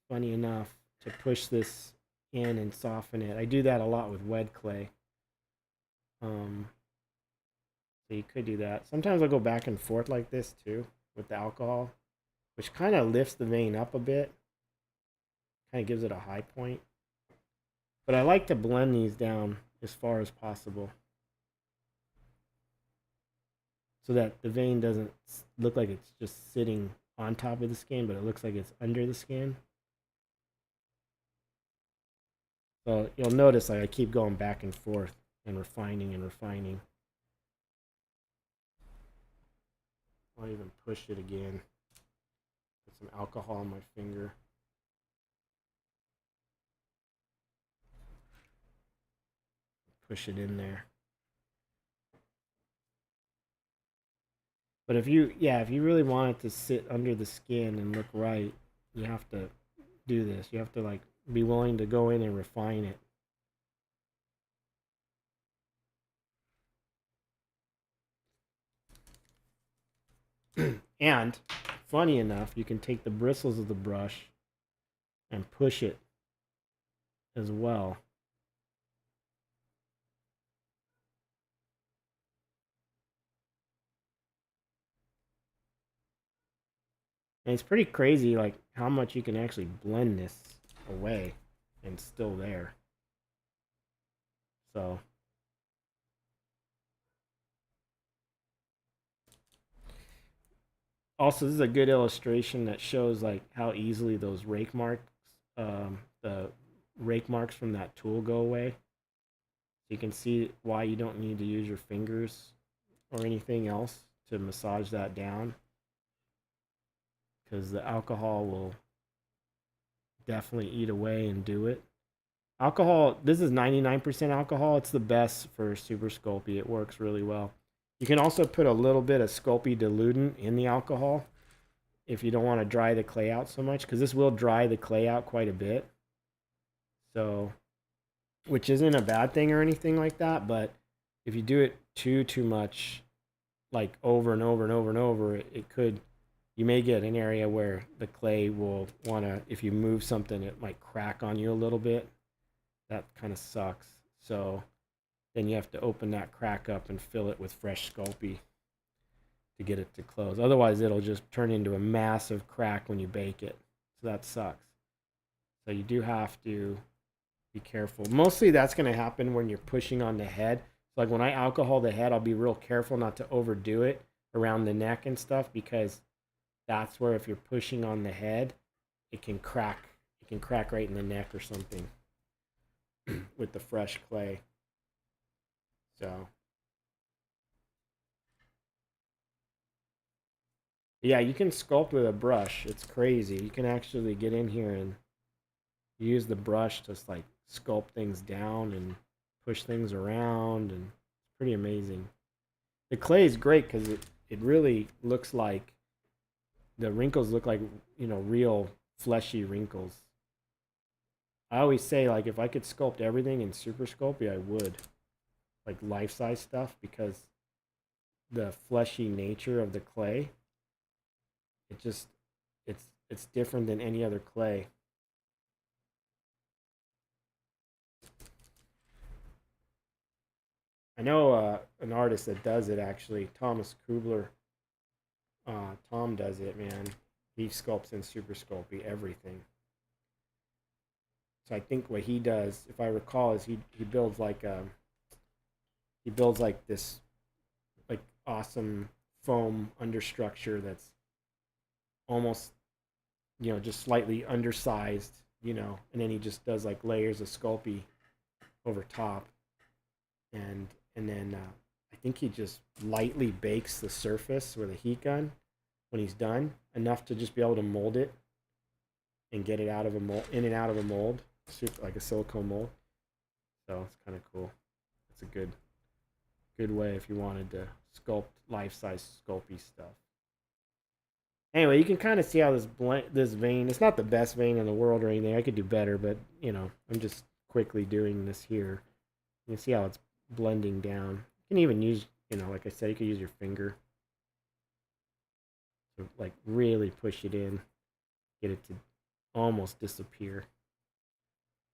funny enough, to push this in and soften it. I do that a lot with wedclay. So you could do that. Sometimes I'll go back and forth like this too with the alcohol, which kind of lifts the vein up a bit. Kind of gives it a high point. But I like to blend these down as far as possible, so that the vein doesn't look like it's just sitting on top of the skin, but it looks like it's under the skin. So you'll notice like I keep going back and forth and refining and refining. I'll even push it again. Put some alcohol on my finger. Push it in there. But if you really want it to sit under the skin and look right, you have to do this. You have to like be willing to go in and refine it. And funny enough, you can take the bristles of the brush and push it as well. And it's pretty crazy like how much you can actually blend this away and still there. So also, this is a good illustration that shows like how easily those rake marks, the rake marks from that tool go away. So you can see why you don't need to use your fingers or anything else to massage that down, because the alcohol will definitely eat away and do it. Alcohol, this is 99% alcohol. It's the best for Super Sculpey. It works really well. You can also put a little bit of Sculpey dilutant in the alcohol if you don't want to dry the clay out so much, because this will dry the clay out quite a bit. So, which isn't a bad thing or anything like that, but if you do it too much, like over and over and over and over, it could, you may get an area where the clay will want to, if you move something, it might crack on you a little bit. That kind of sucks. So then you have to open that crack up and fill it with fresh Sculpey to get it to close. Otherwise, it'll just turn into a massive crack when you bake it. So that sucks. So you do have to be careful. Mostly that's going to happen when you're pushing on the head. So like when I alcohol the head, I'll be real careful not to overdo it around the neck and stuff, because that's where if you're pushing on the head, it can crack. It can crack right in the neck or something with the fresh clay. So yeah, you can sculpt with a brush. It's crazy. You can actually get in here and use the brush to like sculpt things down and push things around, and it's pretty amazing. The clay is great because it really looks like, the wrinkles look like, you know, real fleshy wrinkles. I always say, like, if I could sculpt everything in Super Sculpey, I would. Like life-size stuff, because the fleshy nature of the clay It just it's different than any other clay. I know an artist that does it actually, Thomas Kubler. Tom does it, man. He sculpts in Super Sculpey everything. So I think what he does, if I recall, is he builds like this like awesome foam understructure that's almost, just slightly undersized, and then he just does like layers of Sculpey over top, and then I think he just lightly bakes the surface with a heat gun when he's done, enough to just be able to mold it and get it out of a mold, in and out of a mold, like a silicone mold. So it's kind of cool. It's a good way if you wanted to sculpt life-size Sculpey stuff. Anyway, you can kind of see how this vein, it's not the best vein in the world or anything. I could do better, but I'm just quickly doing this here. You can see how it's blending down. You can even use, like I said, you could use your finger to like really push it in, get it to almost disappear,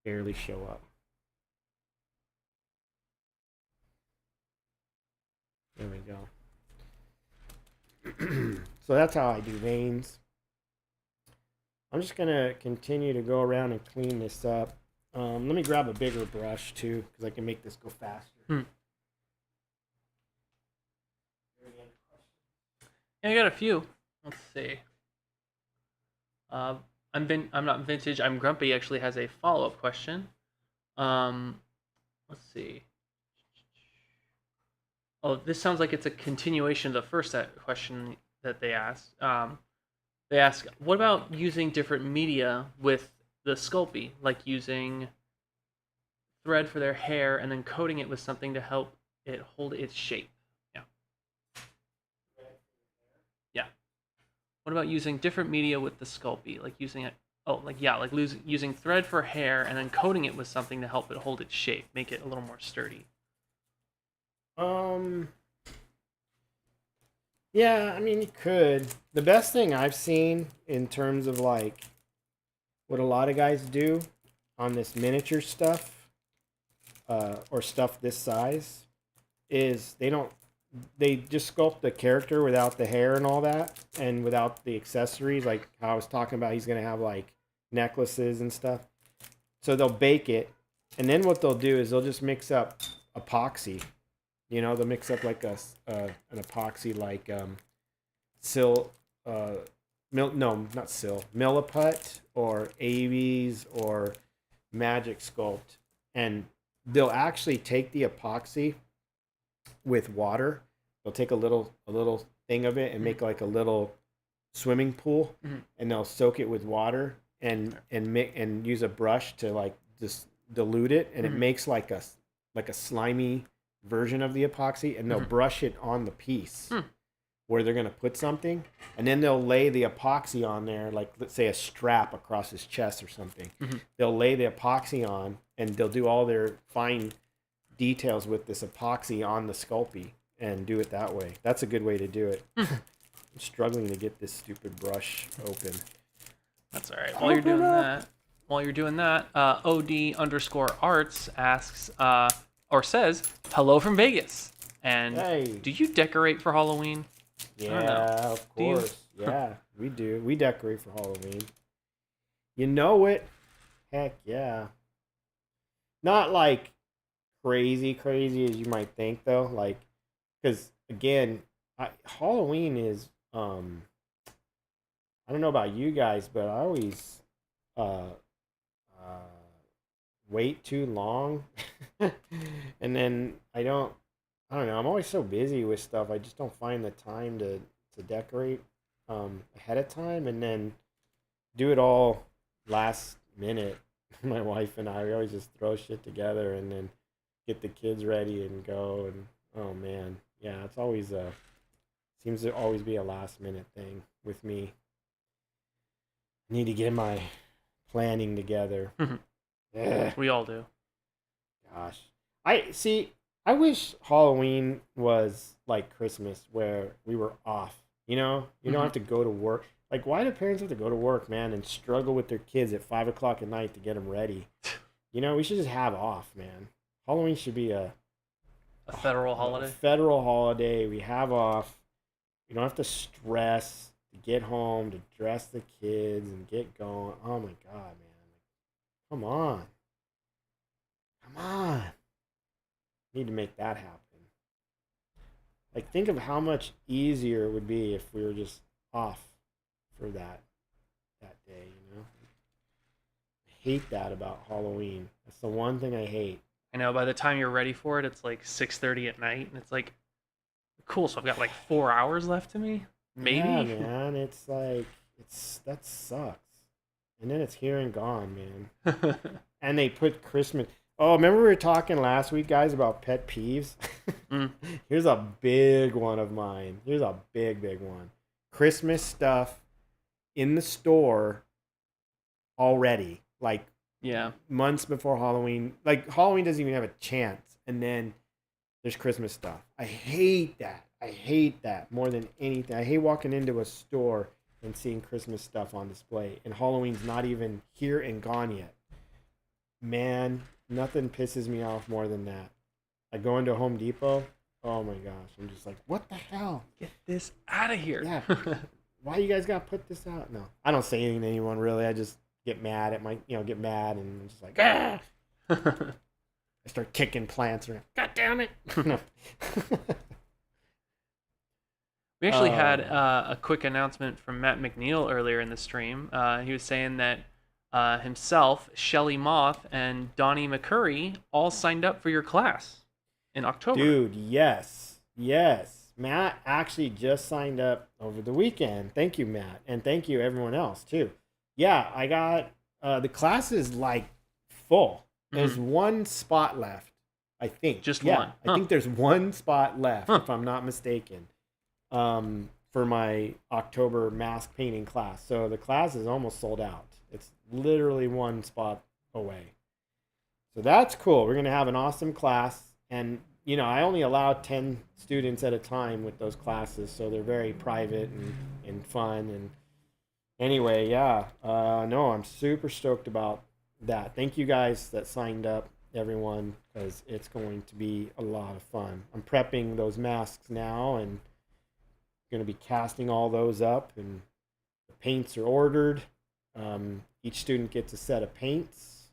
barely show up. There we go. So that's how I do veins. I'm just gonna continue to go around and clean this up. Let me grab a bigger brush too, because I can make this go faster. Yeah, I got a few. Let's see. I'm not vintage. I'm grumpy. Actually, has a follow-up question. Let's see. Oh, this sounds like it's a continuation of the first question that they asked. They ask, what about using different media with the Sculpey, like using thread for their hair and then coating it with something to help it hold its shape? Yeah. Yeah. What about using different media with the Sculpey, like using it? Oh, using thread for hair and then coating it with something to help it hold its shape, make it a little more sturdy. Yeah, I mean, you could. The best thing I've seen in terms of like what a lot of guys do on this miniature stuff, or stuff this size, is they just sculpt the character without the hair and all that, and without the accessories, like how I was talking about. He's gonna have like necklaces and stuff. So they'll bake it, and then what they'll do is they'll just mix up epoxy. They'll mix up like an epoxy, like Milliput or Aves or Magic Sculpt, and they'll actually take the epoxy with water. They'll take a little thing of it and make like a little swimming pool, and they'll soak it with water and use a brush to like just dilute it, and it makes like a slimy version of the epoxy, and they'll brush it on the piece where they're going to put something, and then they'll lay the epoxy on there, like let's say a strap across his chest or something. They'll lay the epoxy on, and they'll do all their fine details with this epoxy on the Sculpey and do it that way. That's a good way to do it. I'm struggling to get this stupid brush open. That's all right. While you're doing that, OD_arts asks, or says, hello from Vegas. And Hey. Do you decorate for Halloween? Yeah, of course. Yeah, we do. We decorate for Halloween. You know it. Heck yeah. Not like crazy as you might think, though. Like, because again, Halloween is, I don't know about you guys, but I always wait too long. And then I don't know, I'm always so busy with stuff, I just don't find the time to decorate ahead of time, and then do it all last minute. My wife and I, we always just throw shit together and then get the kids ready and go, and oh man, yeah, it's always seems to always be a last minute thing with me. Need to get my planning together. We all do. Gosh. I wish Halloween was like Christmas, where we were off. You don't have to go to work. Like, why do parents have to go to work, man, and struggle with their kids at 5 o'clock at night to get them ready? You know, we should just have off, man. Halloween should be a federal holiday. Federal holiday. We have off. We don't have to stress to get home, to dress the kids and get going. Oh my God, man. Come on. Come on. Need to make that happen. Like, think of how much easier it would be if we were just off for that day, you know? I hate that about Halloween. That's the one thing I hate. I know, by the time you're ready for it, it's like 6:30 at night, and it's like, cool, so I've got like 4 hours left to me? Maybe? Yeah, man. It's like, that sucks. And then it's here and gone, man. And they put Christmas... Oh, remember we were talking last week, guys, about pet peeves? Here's a big one of mine. Here's a big one. Christmas stuff in the store already. Like, yeah, months before Halloween. Like, Halloween doesn't even have a chance. And then there's Christmas stuff. I hate that. I hate that more than anything. I hate walking into a store and seeing Christmas stuff on display. And Halloween's not even here and gone yet. Man, nothing pisses me off more than that. I go into Home Depot. Oh my gosh. I'm just like, what the hell? Get this out of here. Yeah. Why you guys got to put this out? No. I don't say anything to anyone, really. I just get mad at get mad and I'm just like, ah! I start kicking plants around. God damn it. No. We actually had a quick announcement from Matt McNeil earlier in the stream. He was saying that himself, Shelly Moth, and Donnie McCurry all signed up for your class in October. Dude, yes. Matt actually just signed up over the weekend. Thank you, Matt. And thank you, everyone else, too. Yeah, I got the class is like full. There's one spot left, I think. Just one. I think there's one spot left, if I'm not mistaken, for my October mask painting class. So the class is almost sold out. It's literally one spot away. So that's cool. We're going to have an awesome class. And, you know, I only allow 10 students at a time with those classes. So they're very private and fun. And anyway, yeah. No, I'm super stoked about that. Thank you guys that signed up, everyone, because it's going to be a lot of fun. I'm prepping those masks now and going to be casting all those up. And the paints are ordered. Each student gets a set of paints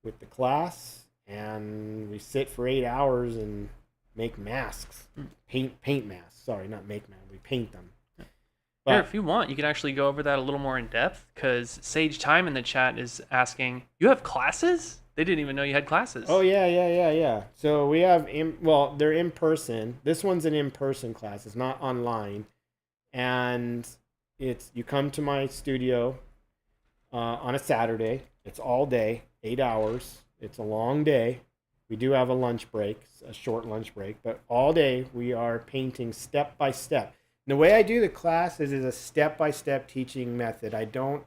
with the class, and we sit for 8 hours and make masks. Paint masks. Sorry, not make masks. We paint them. But, here, if you want, you can actually go over that a little more in depth, because Sage Time in the chat is asking, you have classes? They didn't even know you had classes. Oh, yeah. So we have, they're in person. This one's an in-person class. It's not online. And you come to my studio on a Saturday. It's all day, 8 hours. It's a long day. We do have a lunch break, a short lunch break, but all day we are painting step by step. And the way I do the class is a step-by-step teaching method. I don't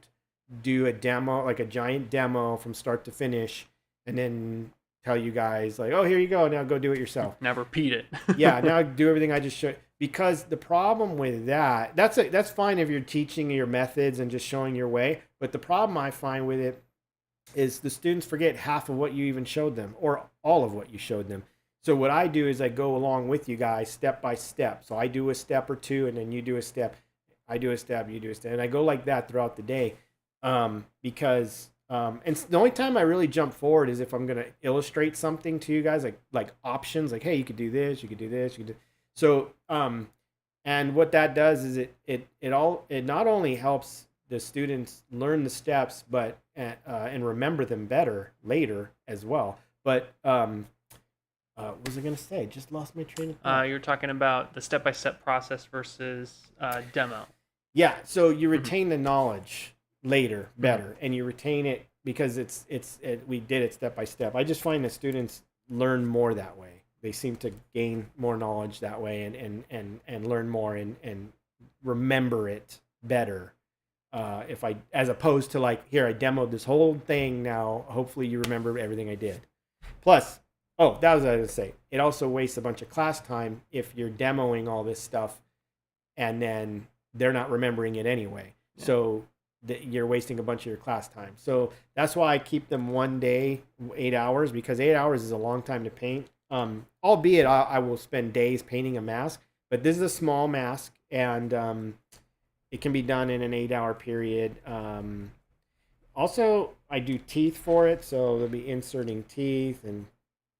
do a demo, like a giant demo from start to finish, and then tell you guys like, oh, here you go, now go do it yourself. Now repeat it. Yeah, now do everything I just showed. Because the problem with that's fine if you're teaching your methods and just showing your way. But the problem I find with it is the students forget half of what you even showed them, or all of what you showed them. So what I do is I go along with you guys step by step. So I do a step or two, and then you do a step. I do a step, you do a step. And I go like that throughout the day. Because and the only time I really jump forward is if I'm going to illustrate something to you guys, like options, like, hey, you could do this, you could do this, you could do. So, and what that does is it not only helps the students learn the steps, but and remember them better later as well. But what was I going to say? Just lost my train of thought. You're talking about the step-by-step process versus demo. Yeah. So you retain the knowledge later better, and you retain it because we did it step by step. I just find that students learn more that way. They seem to gain more knowledge that way and learn more and remember it better. As opposed to like, here, I demoed this whole thing. Now, hopefully you remember everything I did. Plus, that was what I was going to say. It also wastes a bunch of class time if you're demoing all this stuff and then they're not remembering it anyway. Yeah. So you're wasting a bunch of your class time. So that's why I keep them one day, 8 hours, because 8 hours is a long time to paint. Albeit I will spend days painting a mask, but this is a small mask, and it can be done in an 8-hour period. Also, I do teeth for it, so they'll be inserting teeth and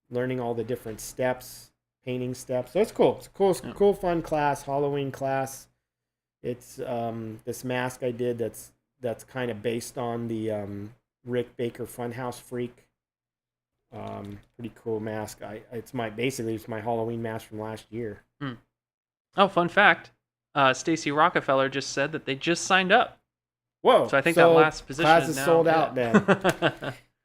learning all the different steps, painting steps. So it's cool. It's a cool, fun class, Halloween class. It's this mask I did that's kind of based on the Rick Baker Funhouse Freak. Pretty cool mask. It's my Halloween mask from last year. Oh, fun fact. Stacy Rockefeller just said that they just signed up. Whoa! So I think that last position class is is now sold out then,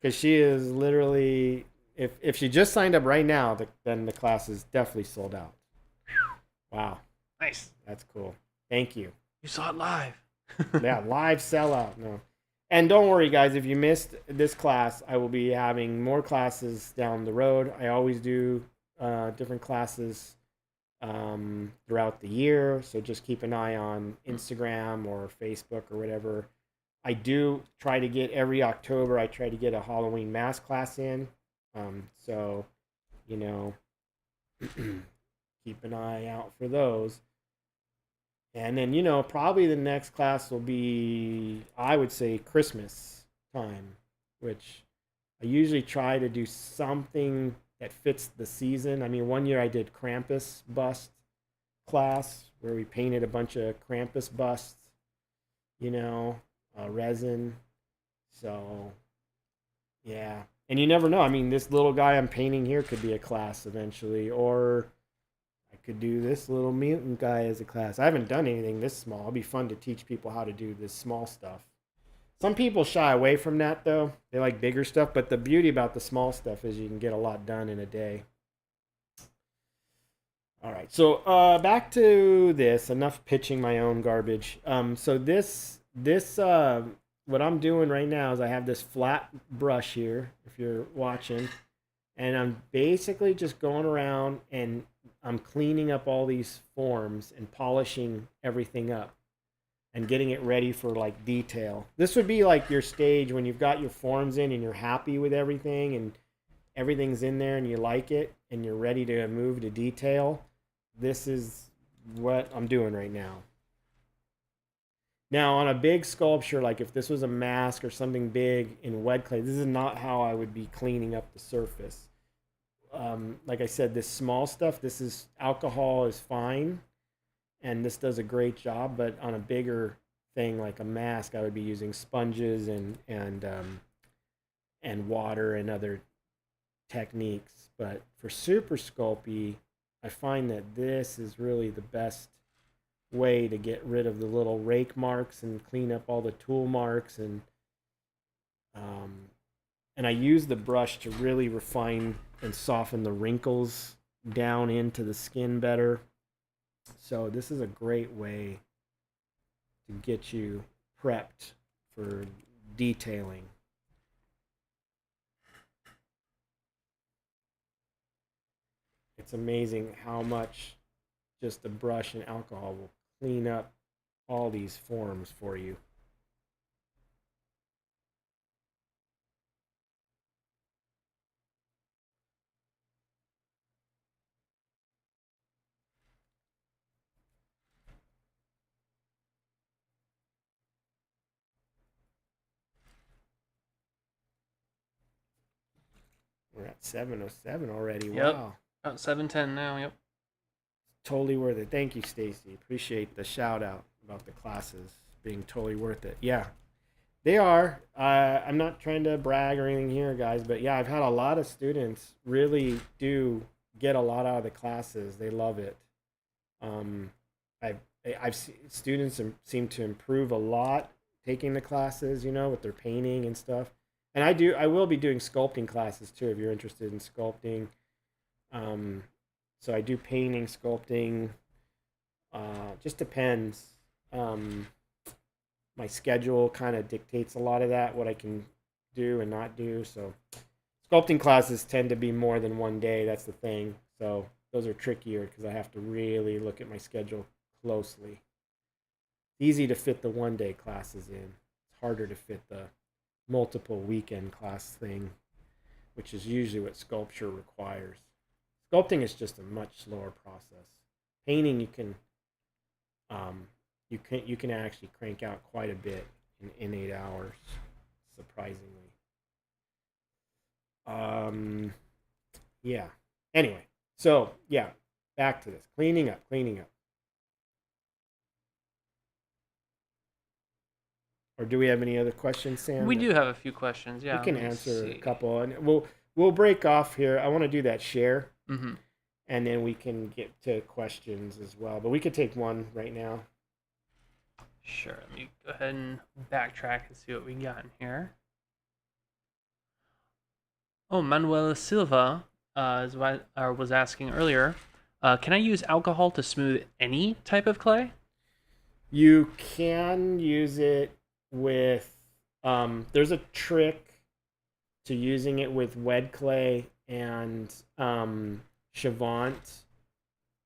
because she is literally. If she just signed up right now, then the class is definitely sold out. Wow! Nice. That's cool. Thank you. You saw it live. Yeah, live sellout. No. And don't worry, guys, if you missed this class, I will be having more classes down the road. I always do different classes throughout the year, so just keep an eye on Instagram or Facebook or whatever. I do try to get every October, I try to get a Halloween mask class in. So, you know, keep an eye out for those. And then, you know, probably the next class will be, I would say, Christmas time, which I usually try to do something that fits the season. I mean, one year I did Krampus bust class where we painted a bunch of Krampus busts, you know, resin. So, yeah. And you never know. I mean, this little guy I'm painting here could be a class eventually, or I could do this little mutant guy as a class. I haven't done anything this small. It'll be fun to teach people how to do this small stuff. Some people shy away from that, though. They like bigger stuff, but the beauty about the small stuff is you can get a lot done in a day. All right, so back to this. Enough pitching my own garbage. So this what I'm doing right now is I have this flat brush here, if you're watching, and I'm basically just going around and I'm cleaning up all these forms and polishing everything up and getting it ready for like detail. This would be like your stage when you've got your forms in and you're happy with everything and everything's in there and you like it and you're ready to move to detail. This is what I'm doing right now. Now on a big sculpture, like if this was a mask or something big in wedclay, this is not how I would be cleaning up the surface. Like I said, this small stuff, this is alcohol is fine, and this does a great job. But on a bigger thing like a mask, I would be using sponges and water and other techniques. But for super sculpey, I find that this is really the best way to get rid of the little rake marks and clean up all the tool marks, and I use the brush to really refine and soften the wrinkles down into the skin better. So this is a great way to get you prepped for detailing. It's amazing how much just the brush and alcohol will clean up all these forms for you. We're at 7:07 already. Yep. Wow. About 7:10 now. Yep. Totally worth it. Thank you, Stacy. Appreciate the shout out about the classes being totally worth it. Yeah, they are. I'm not trying to brag or anything here, guys, but yeah, I've had a lot of students really do get a lot out of the classes. They love it. I've seen students seem to improve a lot taking the classes, you know, with their painting and stuff. And I will be doing sculpting classes too, if you're interested in sculpting. So I do painting, sculpting, just depends. My schedule kind of dictates a lot of that, what I can do and not do. So sculpting classes tend to be more than one day. That's the thing. So those are trickier because I have to really look at my schedule closely. easy to fit the one-day classes in. It's harder to fit the multiple weekend class thing, which is usually what sculpture requires. Sculpting is just a much slower process. Painting, you can actually crank out quite a bit in 8 hours, surprisingly. Yeah. Anyway, so yeah, back to this. Cleaning up. Or do we have any other questions, Sam? We do have a few questions. Yeah, we can let me answer see. a couple, and we'll break off here. I want to do that share, Mm-hmm. and then we can get to questions as well. But we could take one right now. Sure. Let me go ahead and backtrack and see what we got in here. Oh, Manuel Silva was asking earlier, can I use alcohol to smooth any type of clay? You can use it with, there's a trick to using it with wedclay and Chavant,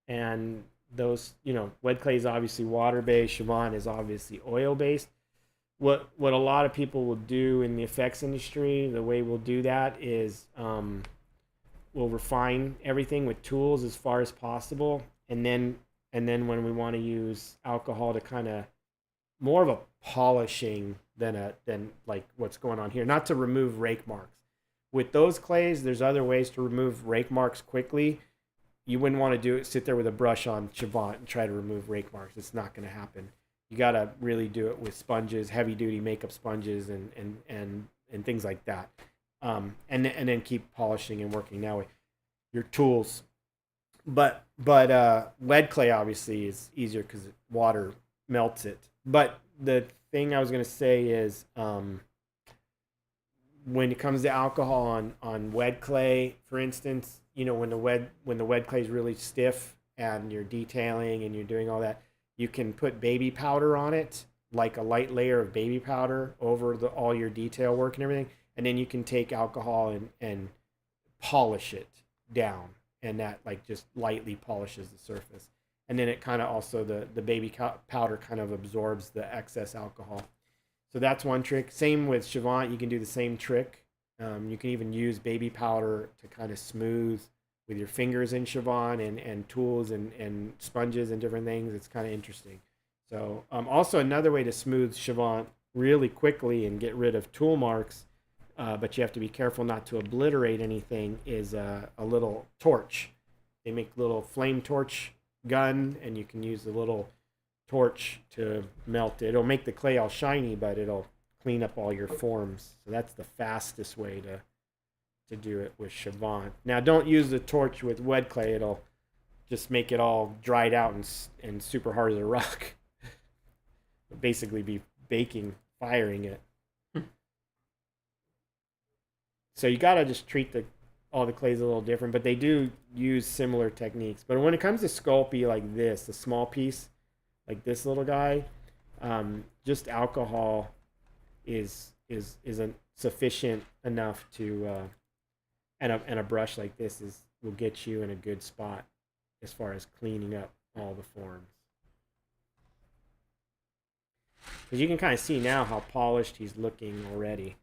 and those, wedclay is obviously water-based, Chavant is obviously oil-based. What a lot of people will do in the effects industry, the way we'll do that is we'll refine everything with tools as far as possible, and then when we want to use alcohol to kind of more of a polishing than like what's going on here, not to remove rake marks. With those clays, there's other ways to remove rake marks quickly. You wouldn't want to sit there with a brush on Chavant and try to remove rake marks. It's not going to happen. You got to really do it with sponges, heavy duty makeup sponges and things like that. And then keep polishing and working that way. Your tools. But lead clay obviously is easier because water melts it. But the thing I was going to say is when it comes to alcohol on wet clay, for instance, when the wet clay is really stiff and you're detailing and you're doing all that, you can put baby powder on it, like a light layer of baby powder over all your detail work and everything, and then you can take alcohol and polish it down, and that like just lightly polishes the surface. And then it kind of also, the baby powder kind of absorbs the excess alcohol. So that's one trick. Same with Chavant, you can do the same trick. You can even use baby powder to kind of smooth with your fingers in Chavant and tools and sponges and different things. It's kind of interesting. So also another way to smooth Chavant really quickly and get rid of tool marks, but you have to be careful not to obliterate anything, is a little torch. They make little flame torch gun, and you can use the little torch to melt it. It'll make the clay all shiny, but it'll clean up all your forms. So that's the fastest way to do it with Chavant. Now don't use the torch with wet clay. It'll just make it all dried out and super hard as a rock. It'll basically be firing it. So you gotta just treat all the clays a little different, but they do use similar techniques. But when it comes to Sculpey like this, the small piece, like this little guy, just alcohol isn't sufficient enough to, and a brush like this will get you in a good spot as far as cleaning up all the forms. Because you can kind of see now how polished he's looking already.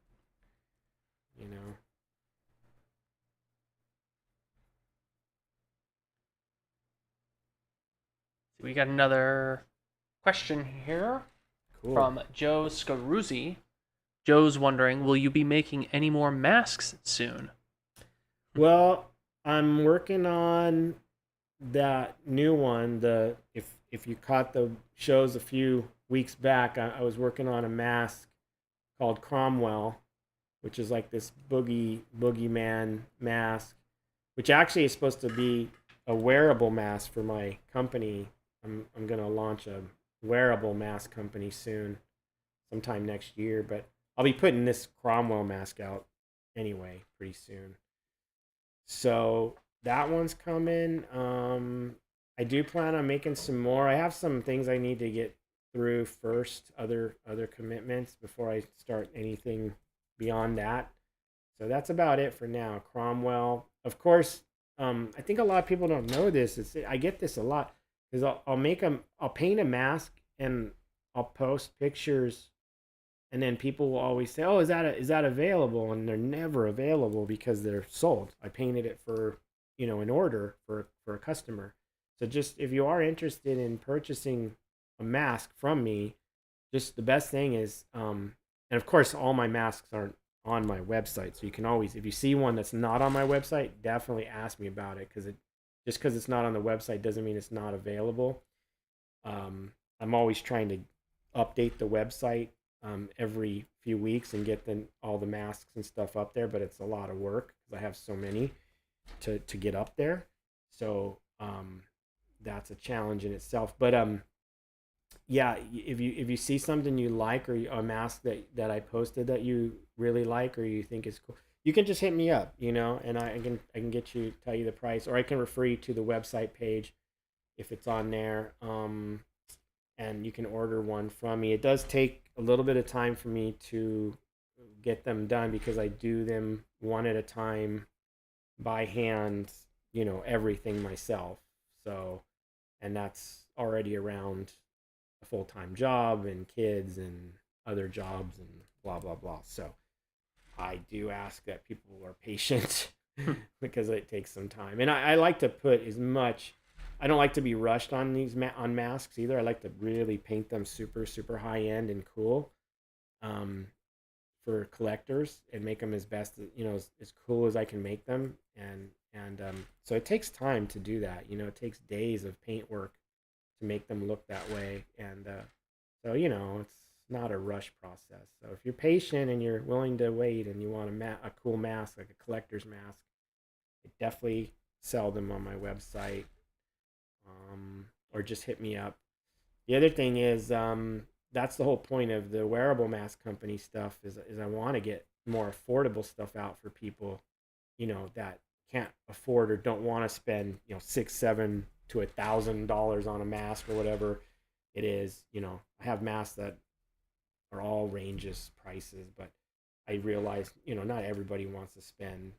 We got another question here from Joe Scaruzzi. Joe's wondering, will you be making any more masks soon? Well, I'm working on that new one. If you caught the shows a few weeks back, I was working on a mask called Cromwell, which is like this boogeyman mask, which actually is supposed to be a wearable mask for my company. I'm going to launch a wearable mask company soon, sometime next year, but I'll be putting this Cromwell mask out anyway pretty soon. So that one's coming. I do plan on making some more. I have some things I need to get through first, other commitments before I start anything beyond that. So that's about it for now. Cromwell, of course. I think a lot of people don't know this. I get this a lot, because I'll paint a mask and I'll post pictures, and then people will always say, "Oh, is that available?" And they're never available because they're sold. I painted it for, an order for a customer. So just if you are interested in purchasing a mask from me, just the best thing is, and of course, all my masks aren't on my website. So you can always, if you see one that's not on my website, definitely ask me about it, because just because it's not on the website doesn't mean it's not available. I'm always trying to update the website every few weeks and get all the masks and stuff up there, but it's a lot of work because I have so many to get up there. So that's a challenge in itself. But yeah, if you see something you like, or a mask that I posted that you really like or you think is cool, you can just hit me up, and I can tell you the price, or I can refer you to the website page if it's on there. And you can order one from me. It does take a little bit of time for me to get them done because I do them one at a time by hand, everything myself. So, and that's already around a full-time job and kids and other jobs and blah, blah, blah. So I do ask that people are patient because it takes some time. And I like to put as much, I don't like to be rushed on these on masks either. I like to really paint them super, super high end and cool for collectors, and make them as best, as cool as I can make them. And so it takes time to do that. It takes days of paint work to make them look that way. And so, it's not a rush process. So if you're patient and you're willing to wait and you want a cool mask, like a collector's mask, I definitely sell them on my website. Or just hit me up. The other thing is, that's the whole point of the wearable mask company stuff, is I want to get more affordable stuff out for people, that can't afford or don't want to spend, $600, $700 to $1,000 on a mask or whatever it is. I have masks that are all ranges prices, but I realize, not everybody wants to spend,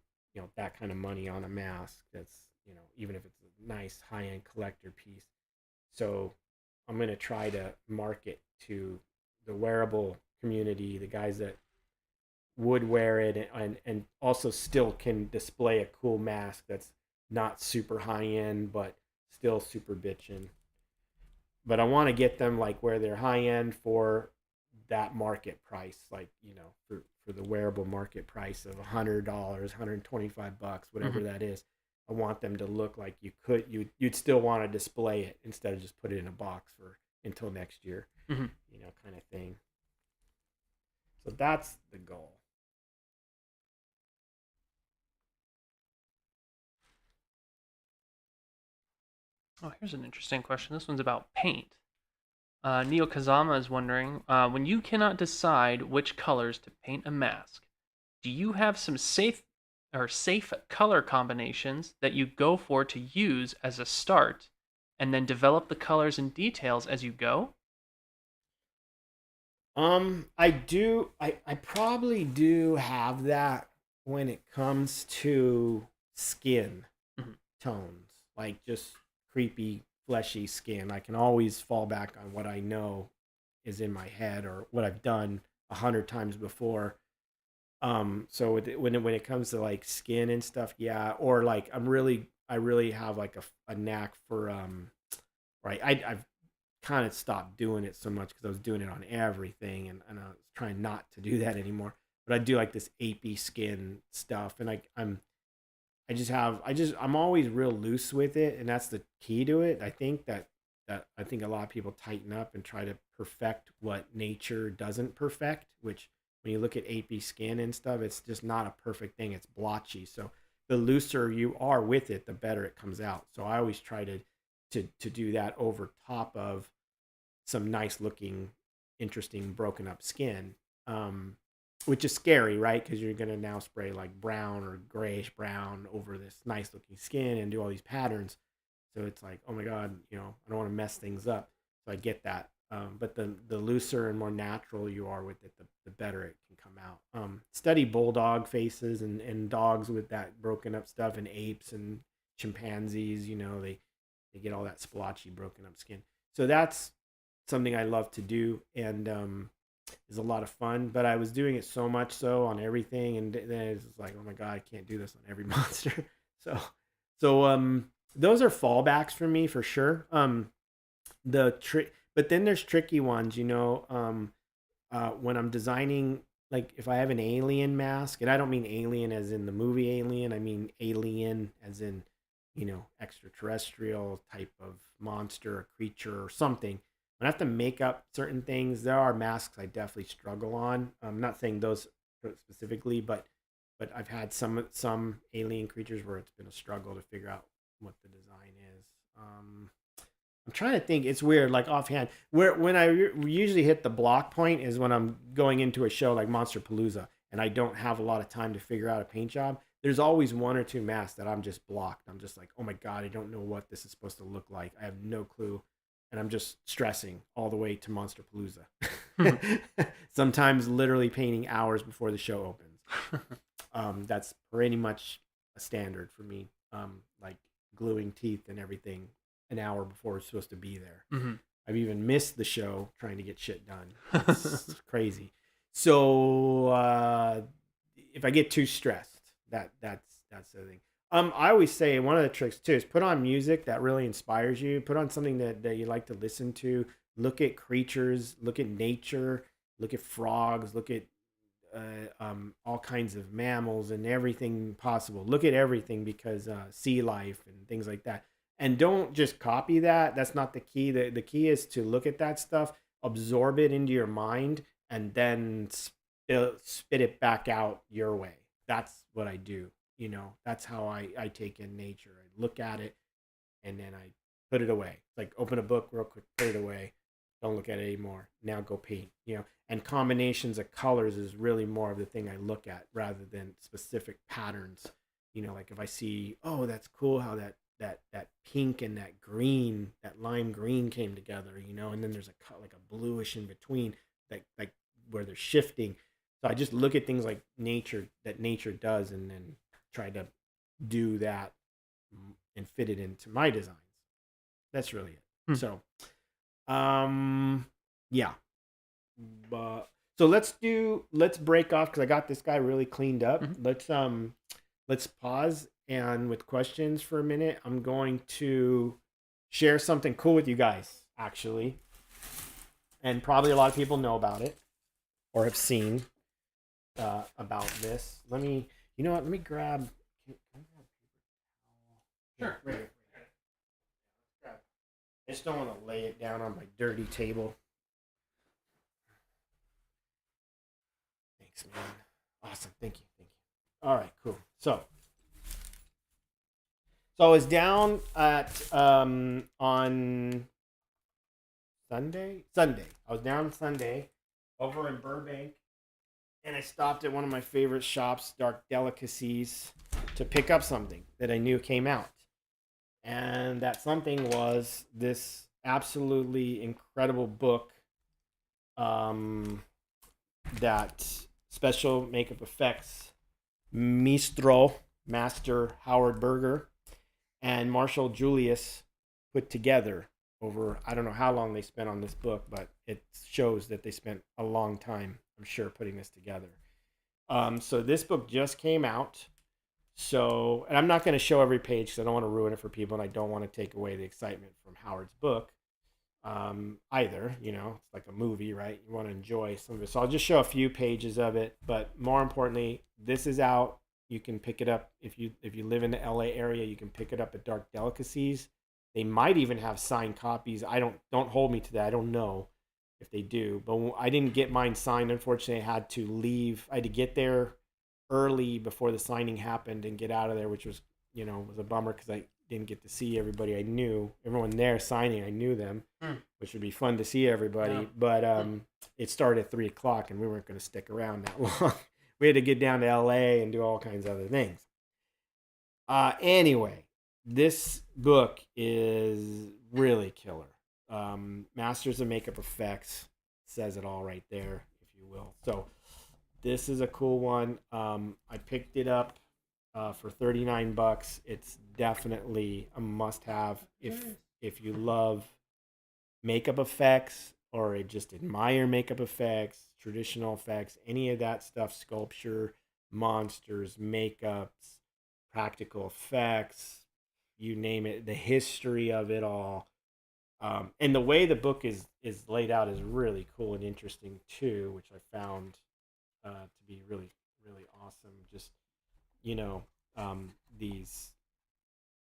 that kind of money on a mask that's, even if it's a nice high-end collector piece. So I'm going to try to market to the wearable community, the guys that would wear it and also still can display a cool mask that's not super high-end, but still super bitchin'. But I want to get them like where they're high-end for that market price, like, for the wearable market price of $100, $125, whatever that is. I want them to look like you'd still want to display it instead of just put it in a box for until next year, kind of thing. So that's the goal. Oh, here's an interesting question. This one's about paint. Neo Kazama is wondering, when you cannot decide which colors to paint a mask, do you have some safe color combinations that you go for to use as a start, and then develop the colors and details as you go? I do. I probably do have that when it comes to skin tones, like just creepy, fleshy skin. I can always fall back on what I know is in my head or what I've done 100 times before. So when it comes to like skin and stuff, yeah. Or like I really have like a knack for right. I've kind of stopped doing it so much because I was doing it on everything, and I was trying not to do that anymore. But I do like this apey skin stuff, and I'm always real loose with it, and that's the key to it. I think that I think a lot of people tighten up and try to perfect what nature doesn't perfect, which when you look at apey skin and stuff, it's just not a perfect thing. It's blotchy. So the looser you are with it, the better it comes out. So I always try to do that over top of some nice looking, interesting broken up skin, which is scary, right? Because you're going to now spray like brown or grayish brown over this nice looking skin and do all these patterns. So it's like, oh my God, I don't want to mess things up. So I get that. But the looser and more natural you are with it, the better it can come out. Study bulldog faces and dogs with that broken up stuff, and apes and chimpanzees, they get all that splotchy broken up skin. So that's something I love to do, and is a lot of fun. But I was doing it so much so on everything, and then it's like, oh my god, I can't do this on every monster. So those are fallbacks for me for sure. But then there's tricky ones, when I'm designing, like if I have an alien mask, and I don't mean alien as in the movie Alien, I mean alien as in, extraterrestrial type of monster or creature or something. When I have to make up certain things, there are masks I definitely struggle on. I'm not saying those specifically, but I've had some alien creatures where it's been a struggle to figure out what the design is. I'm trying to think. It's weird, like offhand. When I usually hit the block point is when I'm going into a show like Monsterpalooza, and I don't have a lot of time to figure out a paint job. There's always one or two masks that I'm just blocked. I'm just like, oh my god, I don't know what this is supposed to look like. I have no clue, and I'm just stressing all the way to Monsterpalooza. Sometimes literally painting hours before the show opens. That's pretty much a standard for me. Like gluing teeth and everything an hour before it's supposed to be there. Mm-hmm. I've even missed the show trying to get shit done. It's crazy. So if I get too stressed, that's the thing. I always say one of the tricks too is put on music that really inspires you. Put on something that you like to listen to. Look at creatures. Look at nature. Look at frogs. Look at all kinds of mammals and everything possible. Look at everything, because sea life and things like that. And don't just copy that. That's not the key. The key is to look at that stuff, absorb it into your mind, and then spit it back out your way. That's what I do. That's how I take in nature. I look at it, and then I put it away. Like open a book real quick, put it away. Don't look at it anymore. Now go paint. And combinations of colors is really more of the thing I look at rather than specific patterns. Like if I see, oh, that's cool how that pink and that green, that lime green came together, and then there's like a bluish in between, like where they're shifting. So I just look at things like nature does, and then try to do that and fit it into my designs. That's really it. So, yeah. So let's break off, because I got this guy really cleaned up. Mm-hmm. Let's pause, and with questions for a minute, I'm going to share something cool with you guys, actually. And probably a lot of people know about it or have seen about this. Let me grab. Sure. Right. I just don't want to lay it down on my dirty table. Thanks, man. Awesome. Thank you. All right, cool. So I was down at on Sunday. I was down Sunday over in Burbank, and I stopped at one of my favorite shops, Dark Delicacies, to pick up something that I knew came out. And that something was this absolutely incredible book that Special Makeup Effects Master Howard Berger and Marshall Julius put together over, I don't know how long they spent on this book, but it shows that they spent a long time, I'm sure, putting this together. So this book just came out. So, and I'm not going to show every page because I don't want to ruin it for people, and I don't want to take away the excitement from Howard's book either. It's like a movie, right? You want to enjoy some of it. So I'll just show a few pages of it, but more importantly, this is out. You can pick it up if you live in the LA area. You can pick it up at Dark Delicacies. They might even have signed copies. Don't hold me to that. I don't know if they do, but I didn't get mine signed. Unfortunately, I had to leave. I had to get there early before the signing happened and get out of there, which was a bummer because I didn't get to see everybody. I knew everyone there signing. I knew them, which would be fun to see everybody. Yeah. But it started at 3:00, and we weren't going to stick around that long. We had to get down to LA and do all kinds of other things. Anyway, this book is really killer. Masters of Makeup Effects says it all right there, if you will. So this is a cool one. I picked it up for $39. It's definitely a must-have if you love makeup effects or just admire makeup effects, traditional effects, any of that stuff, sculpture, monsters, makeups, practical effects, you name it, the history of it all. And the way the book is laid out is really cool and interesting too, which I found to be really really awesome. Just you know, these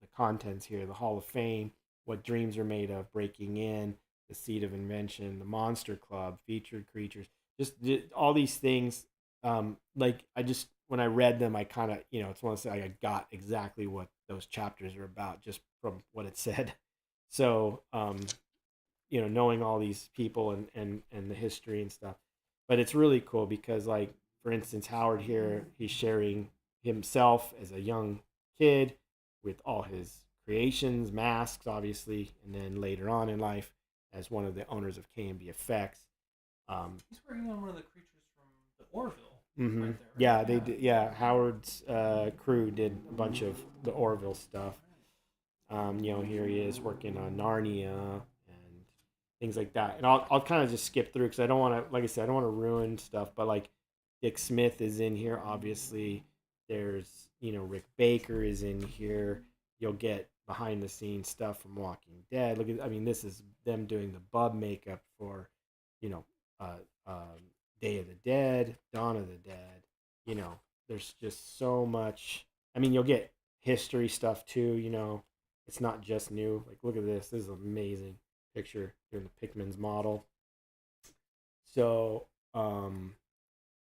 the contents here: the Hall of Fame, what dreams are made of, breaking in, the seed of invention, the Monster Club, featured creatures, just all these things. Like I just when I read them, I kind of it's one of those I got exactly what those chapters are about just from what it said. So knowing all these people and the history and stuff, but it's really cool because like for instance Howard here, he's sharing himself as a young kid with all his creations, masks obviously, and then later on in life as one of the owners of KMB Effects. He's working on one of the creatures from the Orville. Mm-hmm. Right there, right? Yeah, they did. Yeah, Howard's crew did a bunch of the Orville stuff. Here he is working on Narnia and things like that. And I'll kind of just skip through because I don't want to, like I said, I don't want to ruin stuff. But like Dick Smith is in here, obviously. There's, Rick Baker is in here. You'll get behind the scenes stuff from Walking Dead. This is them doing the bub makeup for, you know, uh, Day of the Dead, Dawn of the Dead. There's just so much. You'll get history stuff too. It's not just new. Like, look at this. This is an amazing picture doing the Pickman's model. So,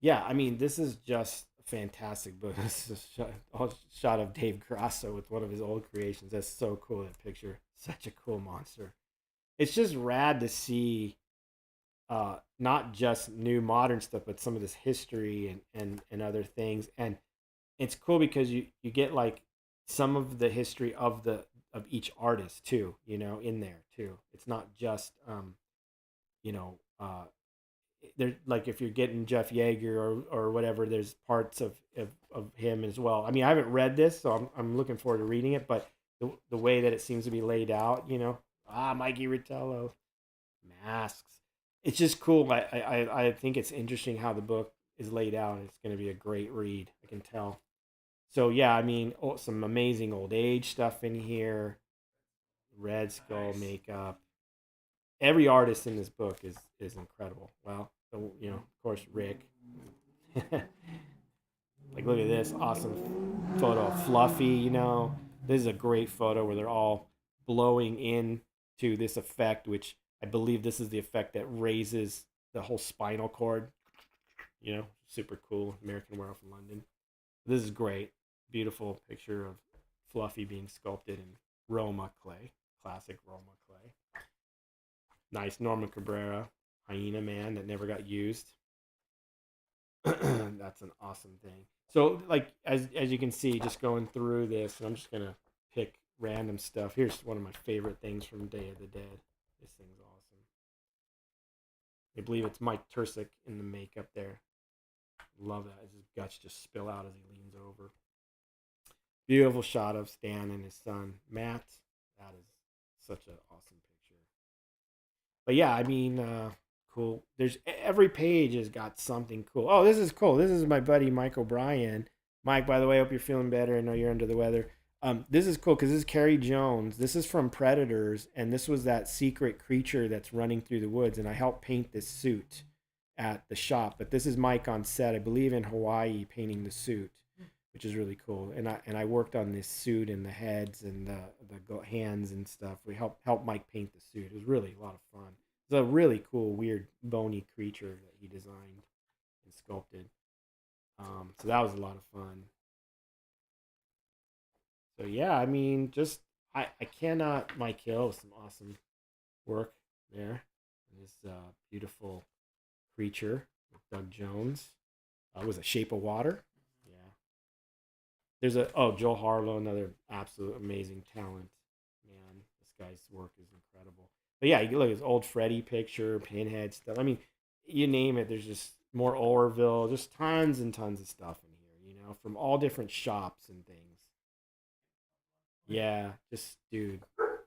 this is just a fantastic book. This is a shot of Dave Grasso with one of his old creations. That's so cool, that picture. Such a cool monster. It's just rad to see not just new modern stuff, but some of this history and other things. And it's cool because you get like some of the history of each artist too, in there too. It's not just there's like if you're getting Jeff Yeager or whatever, there's parts of him as well. I haven't read this, so I'm looking forward to reading it, but the way that it seems to be laid out, Mikey Ritello, masks. It's just cool. I think it's interesting how the book is laid out. It's going to be a great read. I can tell. So yeah, some amazing old age stuff in here. Red Skull makeup. Every artist in this book is incredible. Well, of course Rick. Like, look at this awesome photo of Fluffy. This is a great photo where they're all blowing in to this effect, which I believe this is the effect that raises the whole spinal cord. Super cool. American Werewolf in London. This is great. Beautiful picture of Fluffy being sculpted in Roma clay. Classic Roma clay. Nice Norman Cabrera, Hyena Man that never got used. That's an awesome thing. So, like, as you can see, just going through this, and I'm just going to pick random stuff. Here's one of my favorite things from Day of the Dead. This thing's awesome. I believe it's Mike Tursick in the makeup there. Love that. His guts just spill out as he leans over. Beautiful shot of Stan and his son, Matt. That is such an awesome picture. But yeah, cool. There's every page has got something cool. Oh, this is cool. This is my buddy Mike O'Brien. Mike, by the way, I hope you're feeling better. I know you're under the weather. This is cool because this is Carrie Jones. This is from Predators, and this was that secret creature that's running through the woods. And I helped paint this suit at the shop. But this is Mike on set, I believe in Hawaii, painting the suit, which is really cool. And I worked on this suit and the heads and the hands and stuff. We helped Mike paint the suit. It was really a lot of fun. It's a really cool, weird, bony creature that he designed and sculpted. So that was a lot of fun. So yeah, I cannot Mike Hill with some awesome work there. This beautiful creature with Doug Jones. Was a Shape of Water. Yeah. There's Joel Harlow, another absolute amazing talent. Man, this guy's work is incredible. But yeah, you look at his old Freddy picture, Pinhead stuff. You name it. There's just more Orville, just tons and tons of stuff in here, from all different shops and things. Yeah, just dude,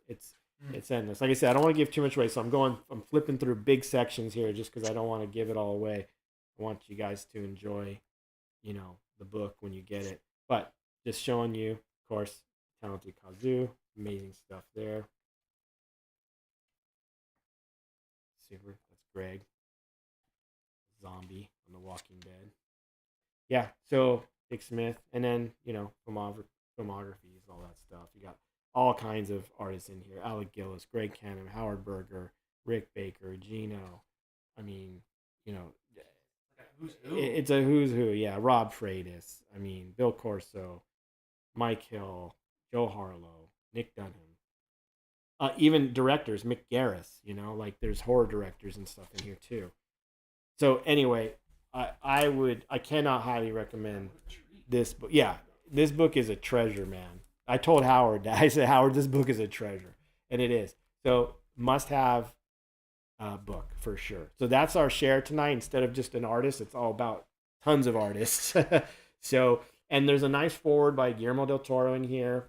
it's It's endless. Like I said, I don't want to give too much away, so I'm flipping through big sections here just because I don't want to give it all away. I want you guys to enjoy, the book when you get it. But just showing you, of course, Talented Kazoo, amazing stuff there. Super. That's Greg. Zombie on The Walking Dead. Yeah, so Dick Smith, and then, filmographies, all that stuff. You got all kinds of artists in here. Alec Gillis, Greg Cannon, Howard Berger, Rick Baker, Gino. I mean, Who's who? it's a who's who. Yeah, Rob Freitas. I mean, Bill Corso, Mike Hill, Joe Harlow, Nick Dunham. Even directors, Mick Garris. Like there's horror directors and stuff in here too. So anyway, I cannot highly recommend this book. Yeah, this book is a treasure, man. I told Howard that. I said, Howard, this book is a treasure. And it is. So must have book for sure. So that's our share tonight. Instead of just an artist, it's all about tons of artists. So, and there's a nice forward by Guillermo del Toro in here.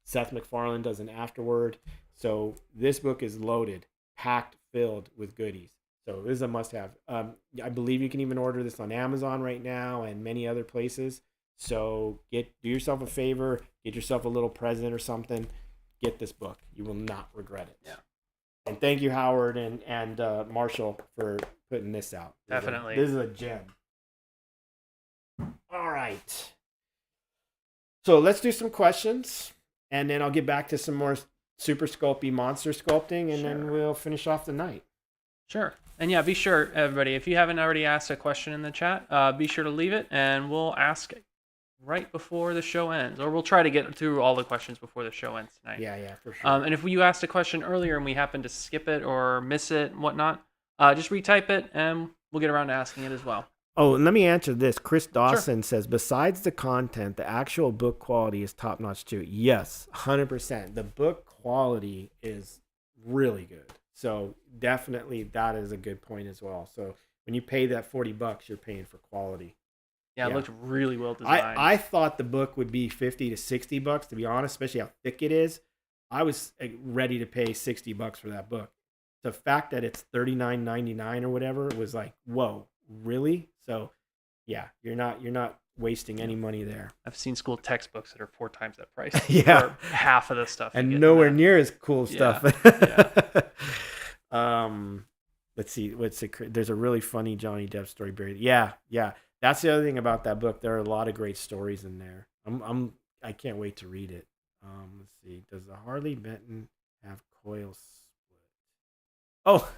Seth MacFarlane does an afterword. So this book is loaded, packed, filled with goodies. So this is a must-have. I believe you can even order this on Amazon right now and many other places. So do yourself a favor, get yourself a little present or something. Get this book. You will not regret it. Yeah. And thank you, Howard and Marshall, for putting this out. Definitely. This is a gem. All right. So let's do some questions, and then I'll get back to some more Super Sculpey monster sculpting, and then we'll finish off the night. Sure. And yeah, be sure, everybody, if you haven't already asked a question in the chat, be sure to leave it, and we'll ask right before the show ends. Or we'll try to get through all the questions before the show ends tonight. Yeah, for sure. And if you asked a question earlier and we happen to skip it or miss it and whatnot, just retype it, and we'll get around to asking it as well. Oh, and let me answer this. Chris Dawson says, besides the content, the actual book quality is top-notch too. Yes, 100%. The book quality is really good. So definitely that is a good point as well. So when you pay that $40, you're paying for quality. Yeah, it looked really well designed. I thought the book would be $50 to $60, to be honest, especially how thick it is. I was ready to pay $60 for that book. The fact that it's $39.99 or whatever was like, whoa, really? So yeah, you're not wasting any money there. I've seen school textbooks that are 4 times that price. Yeah. For half of the stuff. And nowhere near as cool stuff. Yeah. Let's see. There's a really funny Johnny Depp story buried. Yeah. That's the other thing about that book. There are a lot of great stories in there. I can't wait to read it. Let's see. Does the Harley Benton have coil split? Oh,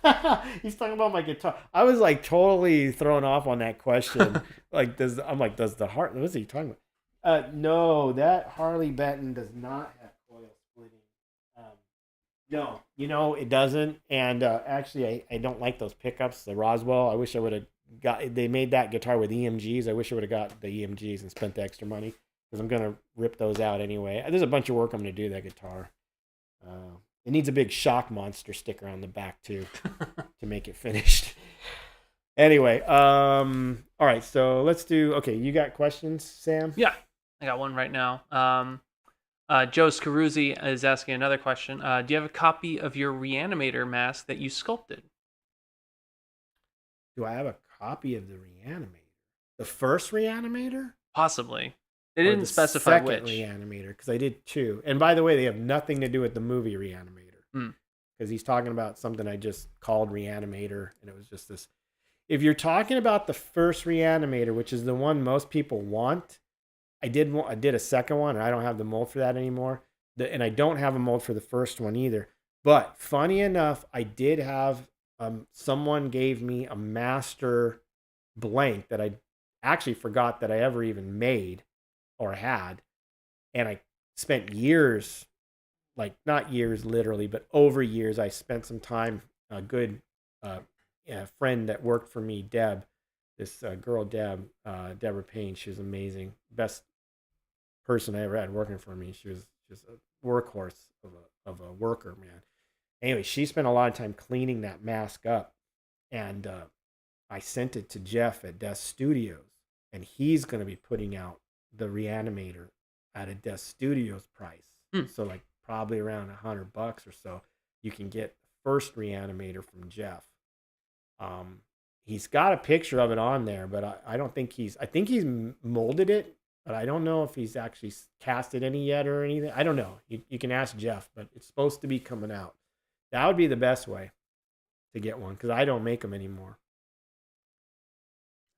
he's talking about my guitar. I was like totally thrown off on that question. Does the Harley? What's he talking about? No, that Harley Benton does not have coil splitting. No, it doesn't. And actually, I don't like those pickups. The Roswell. I wish I would have they made that guitar with EMGs. I wish I would have got the EMGs and spent the extra money, because I'm gonna rip those out anyway. There's a bunch of work I'm gonna do to that guitar. It needs a big shock monster sticker on the back too to make it finished. Anyway, all right, so let's do. Okay, you got questions, Sam? Yeah, I got one right now. Joe Scaruzzi is asking another question. Do you have a copy of your Reanimator mask that you sculpted? Do I have a copy of the Reanimator? The first Reanimator? Possibly. They didn't specify which. The second Reanimator, because I did 2. And by the way, they have nothing to do with the movie Reanimator. Because he's talking about something I just called Reanimator, and it was just this. If you're talking about the first Reanimator, which is the one most people want, I did a second one, and I don't have the mold for that anymore. And I don't have a mold for the first one either. But funny enough, I did have someone gave me a master blank that I actually forgot that I ever even made or had. And I spent years, like not years literally, but over years, I spent some time, a good friend that worked for me, Deb, this girl, Deborah Payne. She was amazing. Best person I ever had working for me. She was just a workhorse of a worker, man. Anyway, she spent a lot of time cleaning that mask up, and I sent it to Jeff at Death Studios, and he's going to be putting out the Reanimator at a Death Studios price. So like probably around $100 or so. You can get the first Reanimator from Jeff. He's got a picture of it on there, but I don't think I think he's molded it, but I don't know if he's actually casted any yet or anything. I don't know. You can ask Jeff, but it's supposed to be coming out. That would be the best way to get one, because I don't make them anymore.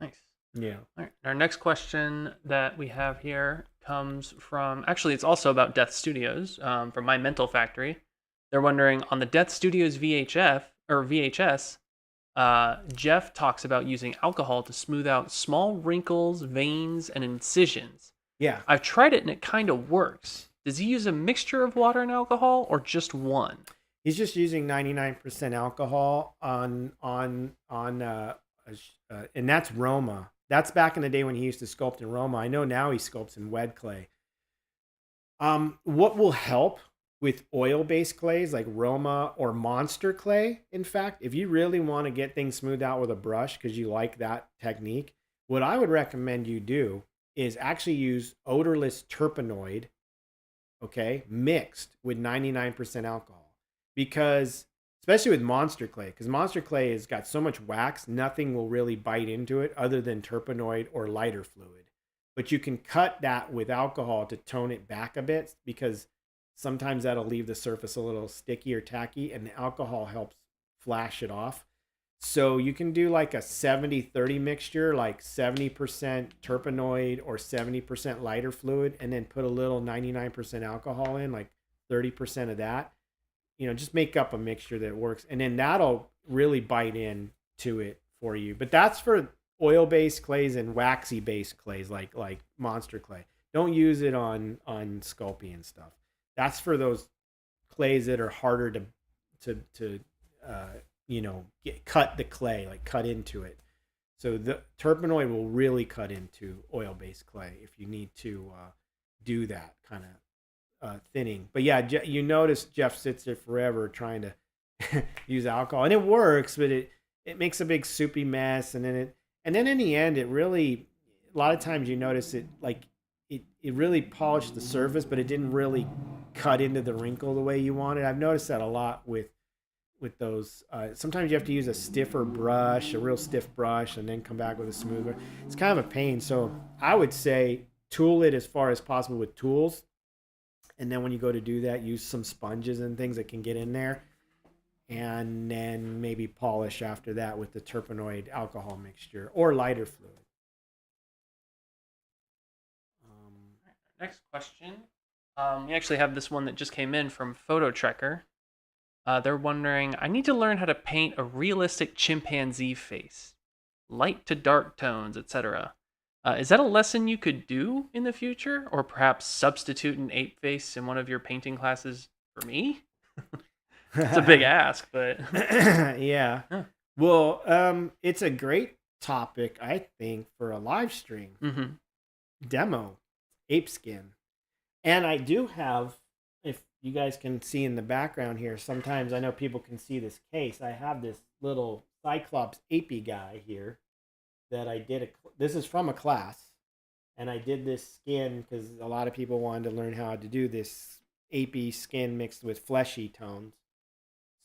Nice. Yeah. All right. Our next question that we have here comes from, actually, it's also about Death Studios, from My Mental Factory. They're wondering, on the Death Studios VHS, Jeff talks about using alcohol to smooth out small wrinkles, veins, and incisions. Yeah. I've tried it and it kind of works. Does he use a mixture of water and alcohol or just one? He's just using 99% alcohol and that's Roma. That's back in the day when he used to sculpt in Roma. I know now he sculpts in wedclay. What will help with oil-based clays like Roma or monster clay, in fact, if you really want to get things smoothed out with a brush because you like that technique, what I would recommend you do is actually use odorless terpenoid, okay, mixed with 99% alcohol. Because, especially with monster clay, because monster clay has got so much wax, nothing will really bite into it other than terpenoid or lighter fluid. But you can cut that with alcohol to tone it back a bit, because sometimes that'll leave the surface a little sticky or tacky, and the alcohol helps flash it off. So you can do like a 70-30 mixture, like 70% terpenoid or 70% lighter fluid, and then put a little 99% alcohol in, like 30% of that. Just make up a mixture that works, and then that'll really bite into it for you. But that's for oil-based clays and waxy-based clays like monster clay. Don't use it on Sculpey and stuff. That's for those clays that are harder to cut the clay, like cut into it. So the terpenoid will really cut into oil-based clay if you need to do that kind of thinning. But yeah, you notice Jeff sits there forever trying to use alcohol, and it works, but it makes a big soupy mess, and then in the end, it really, a lot of times you notice it like it really polished the surface, but it didn't really cut into the wrinkle the way you want it. I've noticed that a lot with those. Sometimes you have to use a stiffer brush, a real stiff brush, and then come back with a smoother. It's kind of a pain. So I would say tool it as far as possible with tools. And then when you go to do that, use some sponges and things that can get in there. And then maybe polish after that with the terpenoid alcohol mixture or lighter fluid. Next question. We actually have this one that just came in from Photo Trekker. They're wondering, I need to learn how to paint a realistic chimpanzee face, light to dark tones, etc. Is that a lesson you could do in the future, or perhaps substitute an ape face in one of your painting classes for me? It's a big ask, but yeah. Huh. Well, it's a great topic, I think, for a live stream demo, ape skin. And I do have, if you guys can see in the background here, sometimes I know people can see this case. I have this little Cyclops apey guy here that I did. This is from a class, and I did this skin because a lot of people wanted to learn how to do this apey skin mixed with fleshy tones.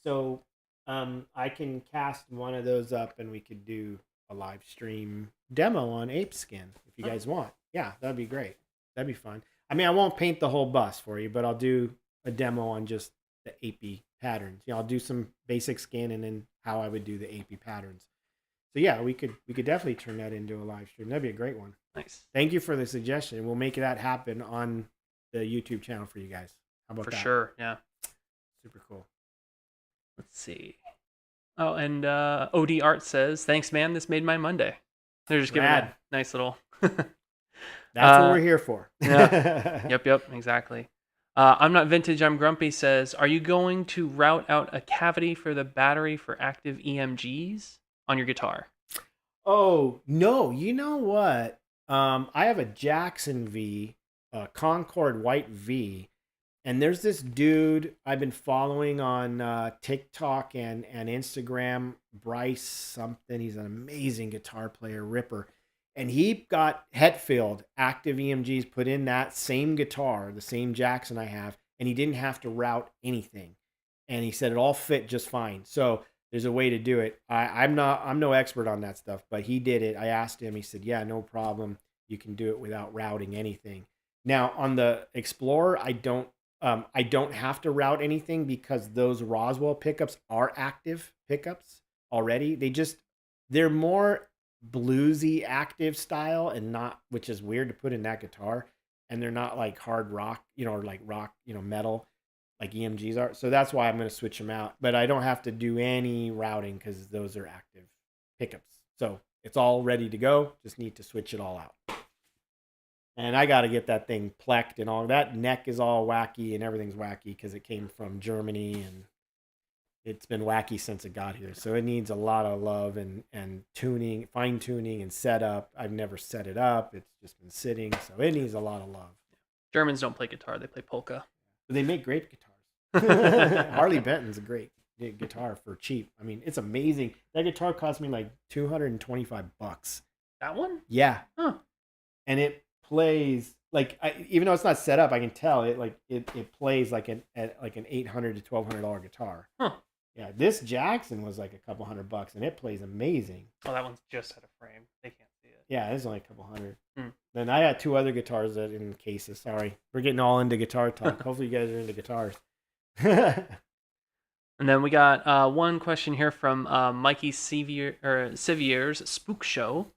So I can cast one of those up, and we could do a live stream demo on ape skin if you guys want. Yeah, that'd be great. That'd be fun. I mean, I won't paint the whole bust for you, but I'll do a demo on just the apey patterns. I'll do some basic skin and then how I would do the apey patterns. So yeah, we could definitely turn that into a live stream. That'd be a great one. Nice. Thank you for the suggestion. We'll make that happen on the YouTube channel for you guys. How about that? For sure, yeah. Super cool. Let's see. Oh, and OD Art says, thanks, man. This made my Monday. They're just giving a nice little... That's what we're here for. Yeah. Yep, exactly. I'm Not Vintage, I'm Grumpy says, are you going to route out a cavity for the battery for active EMGs on your guitar? Oh, no. You know what? I have a Jackson V, a Concord White V, and there's this dude I've been following on TikTok and Instagram, Bryce something. He's an amazing guitar player, ripper. And he got Hetfield active EMGs put in that same guitar, the same Jackson I have, and he didn't have to route anything. And he said it all fit just fine. So there's a way to do it. I'm no expert on that stuff, but he did it. I asked him. He said, yeah, no problem. You can do it without routing anything. Now on the Explorer, I don't have to route anything because those Roswell pickups are active pickups already. They're more bluesy active style and not, which is weird to put in that guitar. And they're not like hard rock, or like rock, metal like EMGs are. So that's why I'm going to switch them out. But I don't have to do any routing because those are active pickups. So it's all ready to go. Just need to switch it all out. And I got to get that thing plecked and all. That neck is all wacky and everything's wacky because it came from Germany and it's been wacky since it got here. So it needs a lot of love and tuning, fine tuning and setup. I've never set it up. It's just been sitting. So it needs a lot of love. Germans don't play guitar. They play polka. But they make great guitars. Harley Benton's a great guitar for cheap. I mean, it's amazing. That guitar cost me like $225. That one? Yeah. Huh. And it plays like, even though it's not set up, I can tell it plays like an $800 to $1,200 guitar. Huh. Yeah, this Jackson was like a couple $100 and it plays amazing. Oh, that one's just out of frame. They can't see it. Yeah, it's only a couple hundred. Hmm. Then I got 2 other guitars that in cases. Sorry, we're getting all into guitar talk. Hopefully, you guys are into guitars. And then we got one question here from Mikey Sivier's Spook Show.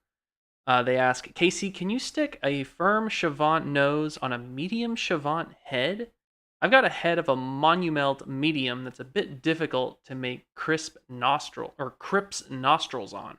They ask, Casey, can you stick a firm Chavant nose on a medium Chavant head? I've got a head of a Monumelt medium that's a bit difficult to make crisp nostrils on.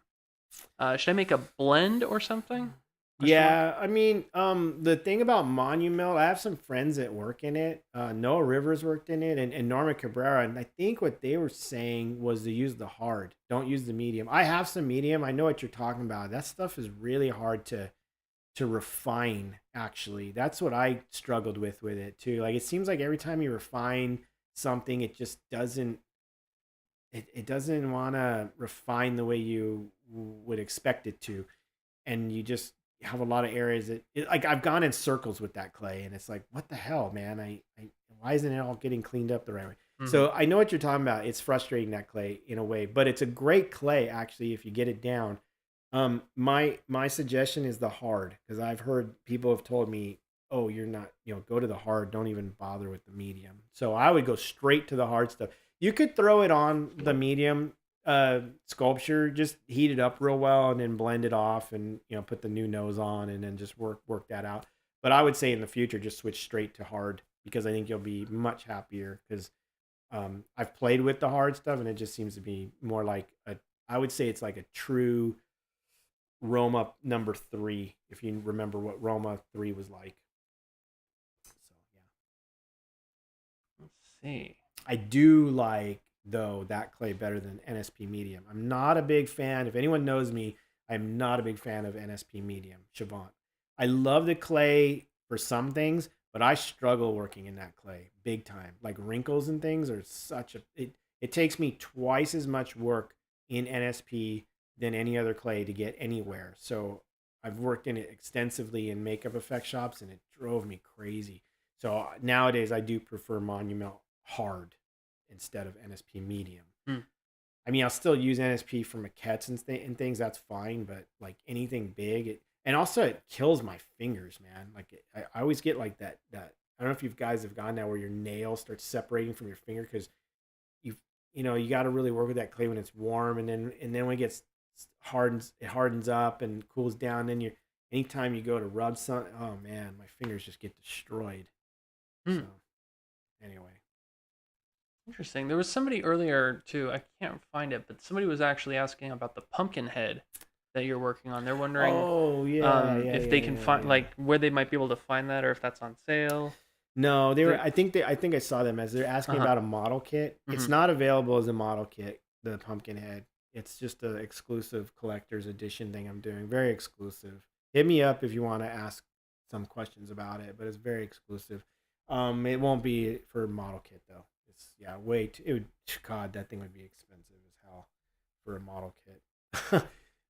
Should I make a blend or something? Yeah, I mean, the thing about Monumelt, I have some friends that work in it. Noah Rivers worked in it, and Norma Cabrera, and I think what they were saying was to use the hard. Don't use the medium. I have some medium. I know what you're talking about. That stuff is really hard to refine, actually. That's what I struggled with it, too. Like, it seems like every time you refine something, it just doesn't, it doesn't want to refine the way you would expect it to. And you just have a lot of areas that like I've gone in circles with that clay and it's like, what the hell, man? I why isn't it all getting cleaned up the right way? Mm-hmm. So I know what you're talking about. It's frustrating, that clay, in a way, but it's a great clay actually if you get it down. My suggestion is the hard, because I've heard people have told me, oh, you're not, go to the hard, don't even bother with the medium. So I would go straight to the hard stuff. You could throw it on the medium sculpture, just heat it up real well and then blend it off and put the new nose on and then just work that out. But I would say in the future just switch straight to hard, because I think you'll be much happier, because I've played with the hard stuff and it just seems to be more like I would say it's like a true Roma number 3, if you remember what Roma 3 was like. So yeah, let's see. I do like, though, that clay better than NSP medium. I'm not a big fan. If anyone knows me, I'm not a big fan of NSP medium Chavant. I love the clay for some things, but I struggle working in that clay big time. Like wrinkles and things are such a it takes me twice as much work in NSP than any other clay to get anywhere. So I've worked in it extensively in makeup effect shops and it drove me crazy. So nowadays I do prefer Monument hard instead of NSP medium. I mean, I'll still use NSP for maquettes and things. That's fine, but like anything big, and also it kills my fingers, man. Like I always get like that. I don't know if you guys have gone now where your nail starts separating from your finger, because you got to really work with that clay when it's warm, and then when it gets it hardens up and cools down. Then anytime you go to rub something, oh man, my fingers just get destroyed. So anyway. Interesting. There was somebody earlier too, I can't find it, but somebody was actually asking about the pumpkin head that you're working on. They're wondering if they can find like where they might be able to find that, or if that's on sale. No, they were. I think I saw them as they're asking about a model kit. Mm-hmm. It's not available as a model kit, the pumpkin head. It's just an exclusive collector's edition thing I'm doing. Very exclusive. Hit me up if you want to ask some questions about it, but it's very exclusive. It won't be for model kit though. God, that thing would be expensive as hell for a model kit.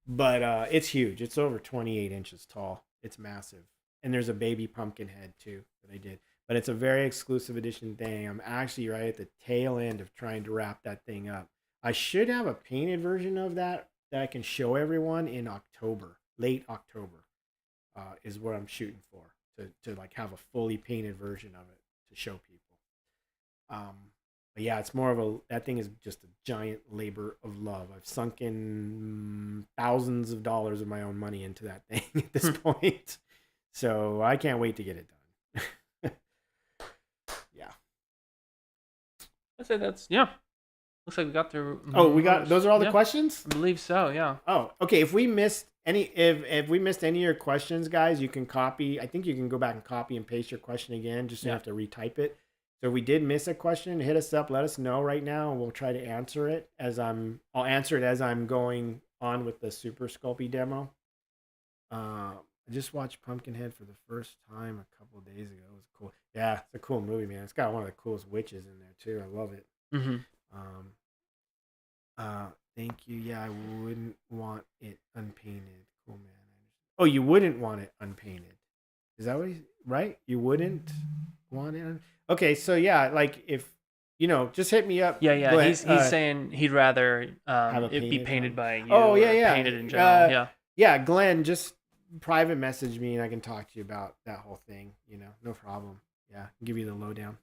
But it's huge. It's over 28 inches tall. It's massive. And there's a baby pumpkin head too that I did. but it's a very exclusive edition thing. I'm actually right at the tail end of trying to wrap that thing up. I should have a painted version of that I can show everyone in October, late October, is what I'm shooting for, to like have a fully painted version of it to show people. But yeah, it's more of that thing is just a giant labor of love. I've sunk in thousands of dollars of my own money into that thing at this point. So I can't wait to get it done. Yeah. I'd say yeah. Looks like we got through. Oh, those are all the questions? I believe so, yeah. Oh, okay. If we missed any of your questions, guys, you can copy. I think you can go back and copy and paste your question again, just so you have to retype it. So if we did miss a question, hit us up, let us know right now, and we'll try to answer it I'll answer it as I'm going on with the Super Sculpey demo. I just watched Pumpkinhead for the first time a couple of days ago. It was cool. Yeah, it's a cool movie, man. It's got one of the coolest witches in there too. I love it. Mm-hmm. Thank you. Yeah, I wouldn't want it unpainted. Cool, man. Oh, you wouldn't want it unpainted. Is that what right? You wouldn't want it okay, so yeah, like if just hit me up. Yeah. He's saying he'd rather it be painted by you. Oh, yeah. Painted in general. Yeah, Glenn, just private message me and I can talk to you about that whole thing. No problem. Yeah, I'll give you the lowdown.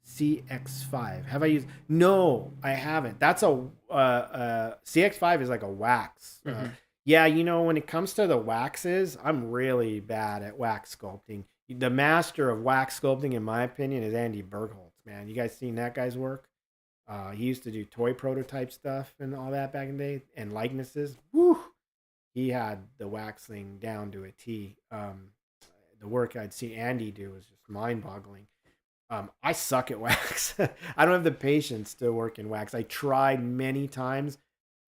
CX5. Have I used? No, I haven't. That's a CX5 is like a wax. Mm-hmm. Yeah, when it comes to the waxes, I'm really bad at wax sculpting. The master of wax sculpting, in my opinion, is Andy Bergholz, man. You guys seen that guy's work? He used to do toy prototype stuff and all that back in the day, and likenesses. Woo! He had the wax thing down to a T. The work I'd see Andy do was just mind-boggling. I suck at wax. I don't have the patience to work in wax. I tried many times,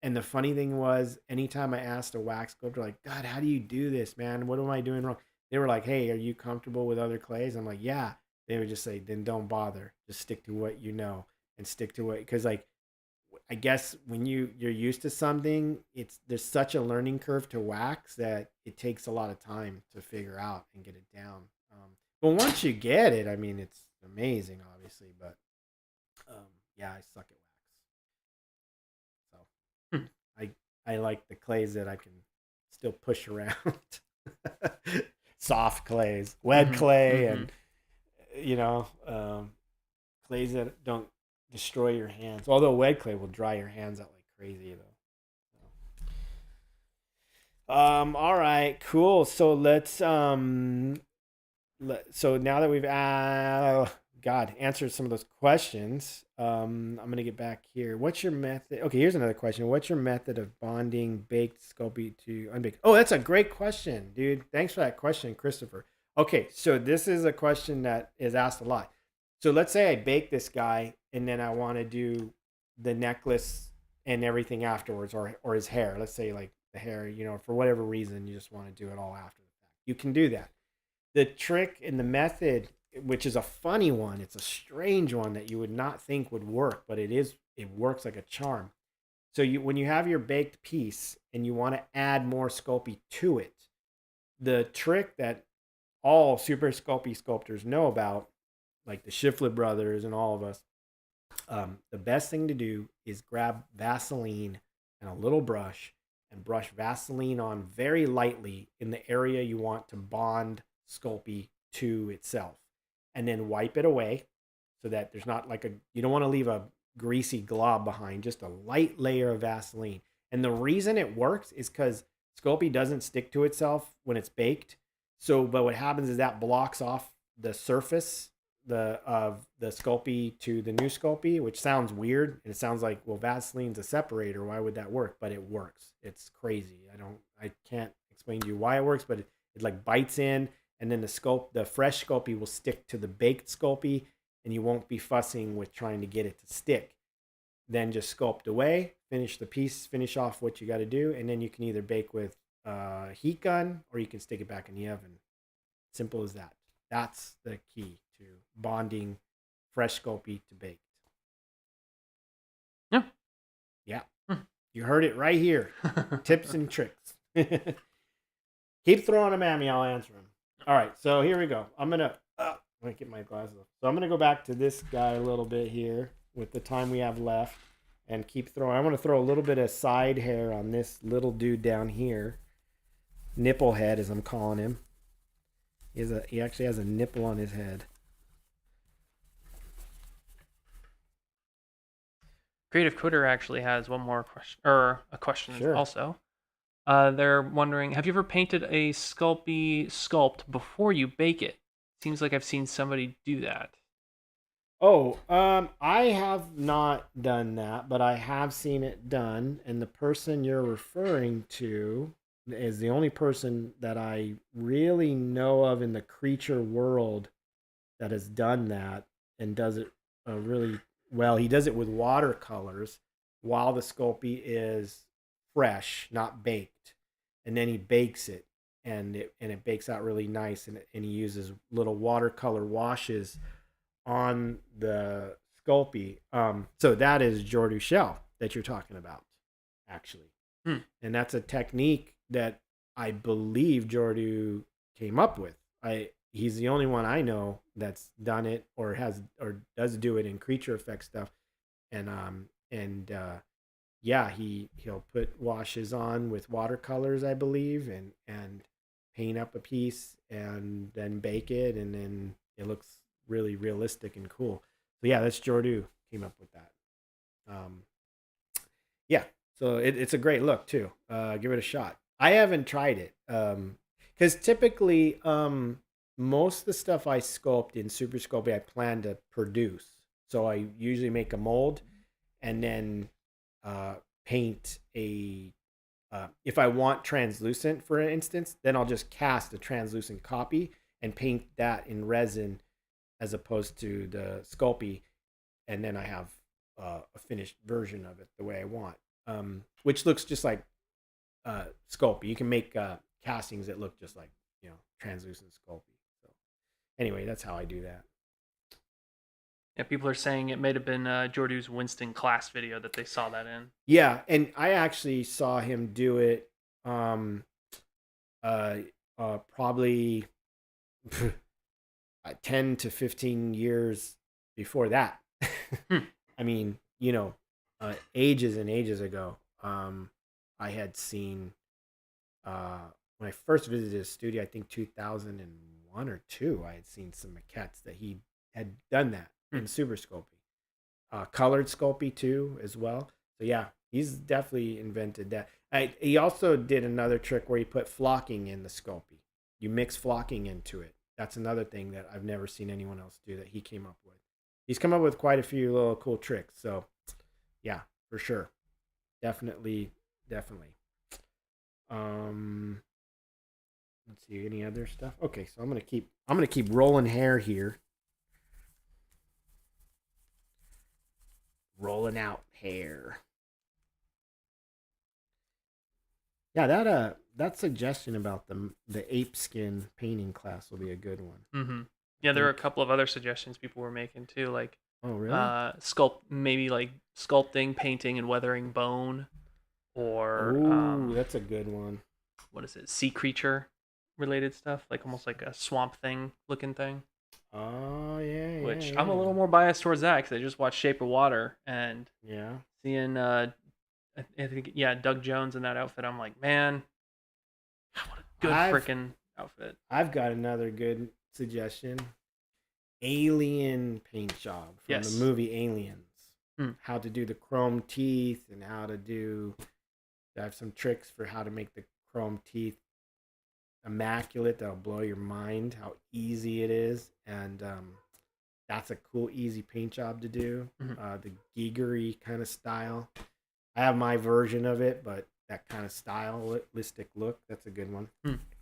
and the funny thing was, anytime I asked a wax sculptor, like, God, how do you do this, man? What am I doing wrong? They were like, hey, are you comfortable with other clays? I'm like, yeah. They would just say, then don't bother. Just stick to what you know and stick to it. Because, like, I guess when you're used to something, there's such a learning curve to wax that it takes a lot of time to figure out and get it down. But once you get it, I mean, it's amazing, obviously. But, yeah, I suck at wax. So I like the clays that I can still push around. Soft clays, wedclay, and clays that don't destroy your hands. Although wedclay will dry your hands out like crazy, though. All right, cool. So let's so now that we've answered some of those questions, I'm gonna get back here. What's your method? Okay, here's another question. What's your method of bonding baked Sculpey to unbaked? Oh, that's a great question, dude. Thanks for that question, Christopher. Okay, so this is a question that is asked a lot. So let's say I bake this guy and then I want to do the necklace and everything afterwards, or his hair. Let's say like the hair, for whatever reason, you just want to do it all after the fact. You can do that. The trick and the method, which is a funny one, it's a strange one that you would not think would work, but it works like a charm. So when you have your baked piece and you want to add more Sculpey to it, the trick that all super Sculpey sculptors know about, like the Shiflett brothers and all of us, the best thing to do is grab Vaseline and a little brush and brush Vaseline on very lightly in the area you want to bond Sculpey to itself. And then wipe it away so that there's not you don't want to leave a greasy glob behind, just a light layer of Vaseline. And the reason it works is because Sculpey doesn't stick to itself when it's baked. But what happens is that blocks off the surface of the Sculpey to the new Sculpey, which sounds weird. And it sounds like, well, Vaseline's a separator. Why would that work? But it works. It's crazy. I can't explain to you why it works, but it like bites in. And then the fresh Sculpey will stick to the baked Sculpey, and you won't be fussing with trying to get it to stick. Then just sculpt away, finish the piece, finish off what you got to do, and then you can either bake with a heat gun or you can stick it back in the oven. Simple as that. That's the key to bonding fresh Sculpey to baked. Yeah. Yeah. You heard it right here. Tips and tricks. Keep throwing them at me. I'll answer them. All right, so here we go. I'm going to I might get my glasses off. So I'm going to go back to this guy a little bit here with the time we have left and keep throwing. I want to throw a little bit of side hair on this little dude down here. Nipple head, as I'm calling him. He actually has a nipple on his head. Creative Critter actually has one more question, or a question Sure. also. They're wondering, have you ever painted a Sculpey sculpt before you bake it? Seems like I've seen somebody do that. Oh, I have not done that, but I have seen it done. And the person you're referring to is the only person that I really know of in the creature world that has done that and does it really well. He does it with watercolors while the Sculpey is fresh, not baked, and then he bakes it, and it bakes out really nice, and he uses little watercolor washes on the Sculpey. So that is Jordu Shell that you're talking about, actually. And that's a technique that I believe Jordu came up with. He's the only one I know that's done it or does do it in creature effect stuff. And yeah, he'll put washes on with watercolors, I believe, and paint up a piece and then bake it, and then it looks really realistic and cool. So yeah, that's Jordu came up with that. Yeah, so it's a great look too. Give it a shot. I haven't tried it because typically most of the stuff I sculpt in Super Sculpey I plan to produce. So I usually make a mold and then paint a if I want translucent, for instance, then I'll just cast a translucent copy and paint that in resin as opposed to the Sculpey, and then I have a finished version of it the way I want, which looks just like Sculpey. You can make castings that look just like, translucent Sculpey. So anyway, that's how I do that. Yeah, people are saying it may have been Jordu's Winston class video that they saw that in. Yeah, and I actually saw him do it probably 10 to 15 years before that. I mean, ages and ages ago, I had seen, when I first visited his studio, I think 2001 or 2, I had seen some maquettes that he had done that in Super Sculpey. Colored Sculpey too, as well. So yeah, he's definitely invented that. He also did another trick where he put flocking in the Sculpey. You mix flocking into it. That's another thing that I've never seen anyone else do that he came up with. He's come up with quite a few little cool tricks. So yeah, for sure. Definitely. Let's see, any other stuff? Okay, so I'm gonna keep rolling hair here. Rolling out hair. Yeah, that suggestion about the ape skin painting class will be a good one. Mm-hmm. Yeah, there are a couple of other suggestions people were making too, like really? maybe like sculpting, painting, and weathering bone, or that's a good one. What is it? Sea creature related stuff, like almost like a swamp thing looking thing. Oh yeah. Which I'm a little more biased towards that because I just watched Shape of Water and seeing I think Doug Jones in that outfit. I'm like, man, what a good freaking outfit. I've got another good suggestion. Alien paint job from the movie Aliens. How to do the chrome teeth and how to do. I have some tricks for how to make the chrome teeth immaculate. That'll blow your mind how easy it is, and that's a cool, easy paint job to do. The Gigery kind of style. I have my version of it, but that kind of stylistic look, that's a good one.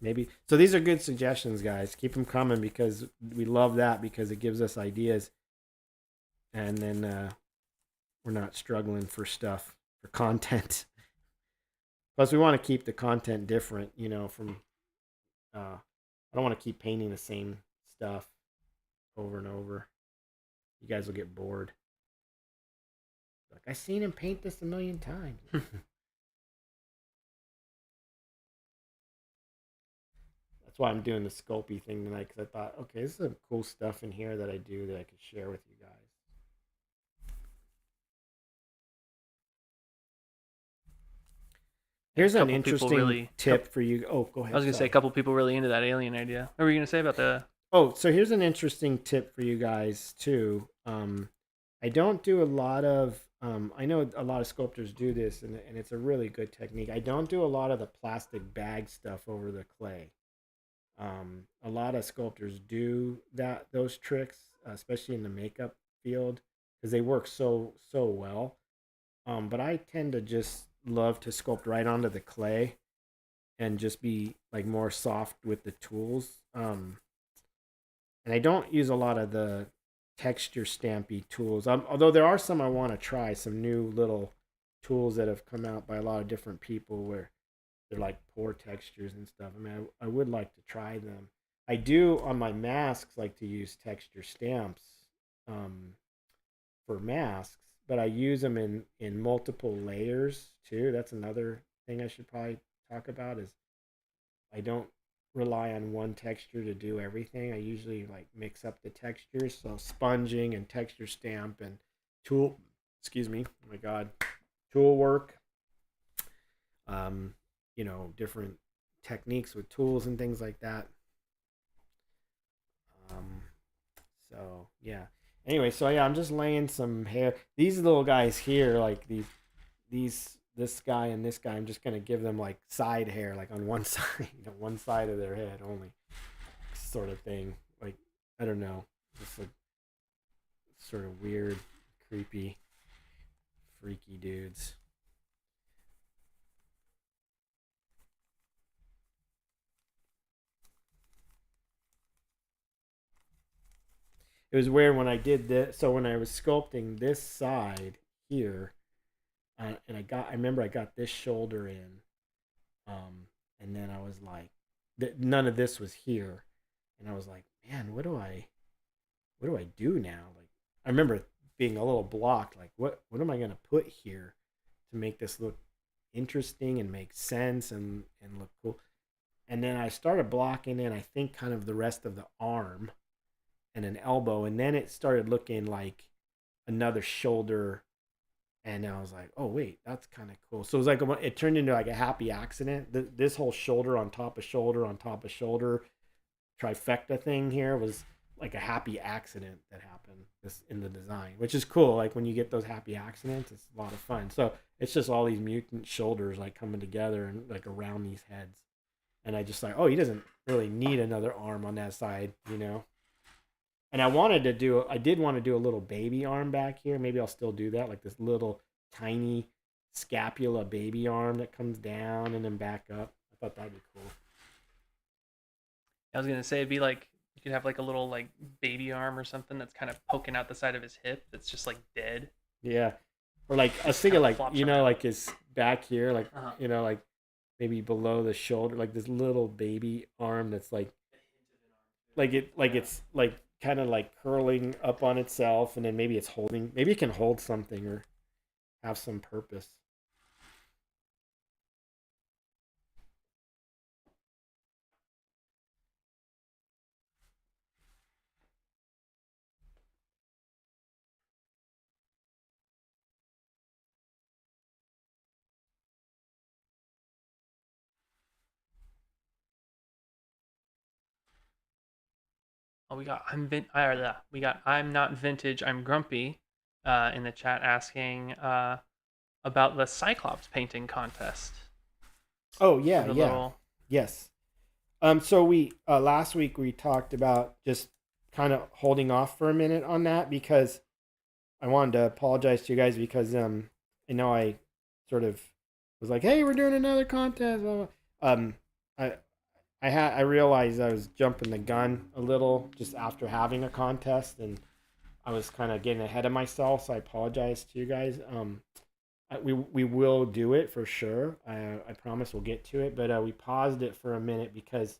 Maybe. So these are good suggestions, guys. Keep them coming because we love that because it gives us ideas. And then we're not struggling for stuff, for content. Plus, we want to keep the content different, from... I don't want to keep painting the same stuff over and over. You guys will get bored. Like, I've seen him paint this 1,000,000 times. That's That's why I'm doing the Sculpey thing tonight, because I thought, okay, this is some cool stuff in here that I do that I could share with you guys. Here's an interesting tip for you. Oh, go ahead. I was gonna say a couple people really into that alien idea. What were you gonna say about the? Oh, so here's an interesting tip for you guys too. I don't do a lot of. I know a lot of sculptors do this, and it's a really good technique. I don't do a lot of the plastic bag stuff over the clay. A lot of sculptors do those tricks, especially in the makeup field, because they work so well. But I tend to just love to sculpt right onto the clay and just be like more soft with the tools. And I don't use a lot of the texture stampy tools. Although there are some I want to try, some new little tools that have come out by a lot of different people where they're like pour textures and stuff. I mean, I would like to try them. I do on my masks like to use texture stamps for masks, but I use them in multiple layers too. That's another thing I should probably talk about is I don't rely on one texture to do everything. I usually like mix up the textures, so sponging and texture stamp and tool, excuse me, oh my god, tool work. You know, different techniques with tools and things like that. So yeah. Anyway, so yeah, I'm just laying some hair. These little guys here, like this guy and this guy, I'm just gonna give them like side hair, like on one side, one side of their head only, sort of thing. Like I don't know, just like sort of weird, creepy, freaky dudes. It was weird when I did this. So when I was sculpting this side here, and I remember I got this shoulder in, and then I was like, none of this was here, and I was like, man, what do I do now? Like, I remember being a little blocked. Like, what am I gonna put here to make this look interesting and make sense and look cool? And then I started blocking in, I think, kind of the rest of the arm and an elbow, and then it started looking like another shoulder, and I was like, oh wait, that's kind of cool. So it was like it turned into like a happy accident. This whole shoulder on top of shoulder on top of shoulder trifecta thing here was like a happy accident that happened this in the design, which is cool. Like when you get those happy accidents, it's a lot of fun. So it's just all these mutant shoulders like coming together and like around these heads, and I just like, oh, he doesn't really need another arm on that side, you know. And I did want to do a little baby arm back here. Maybe I'll still do that, like this little tiny scapula baby arm that comes down and then back up. I thought that'd be cool. I was gonna say it'd be like you could have like a little like baby arm or something that's kind of poking out the side of his hip that's just like dead. Yeah, or like I was thinking like like his back here, like like maybe below the shoulder, like this little baby arm that's like it's like kind of like curling up on itself, and then maybe it can hold something or have some purpose. Oh, we got I'm not vintage, I'm grumpy in the chat asking about the Cyclops painting contest. Oh yeah. Yes. So we last week we talked about just kind of holding off for a minute on that because I wanted to apologize to you guys because I know I sort of was like, hey, we're doing another contest. I realized I was jumping the gun a little just after having a contest, and I was kind of getting ahead of myself, so I apologize to you guys. We will do it for sure. I promise we'll get to it, but we paused it for a minute because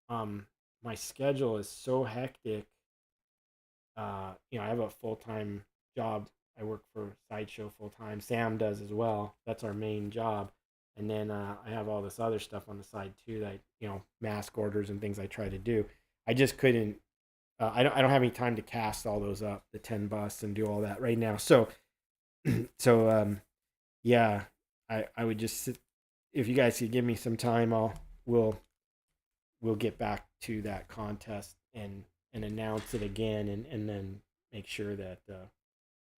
my schedule is so hectic. I have a full-time job. I work for Sideshow full-time. Sam does as well. That's our main job. And then I have all this other stuff on the side too that, mask orders and things I try to do. I just couldn't. I don't have any time to cast all those up, the 10 busts, and do all that right now. So yeah, I would just sit, if you guys could give me some time, we'll get back to that contest and announce it again, and then make sure that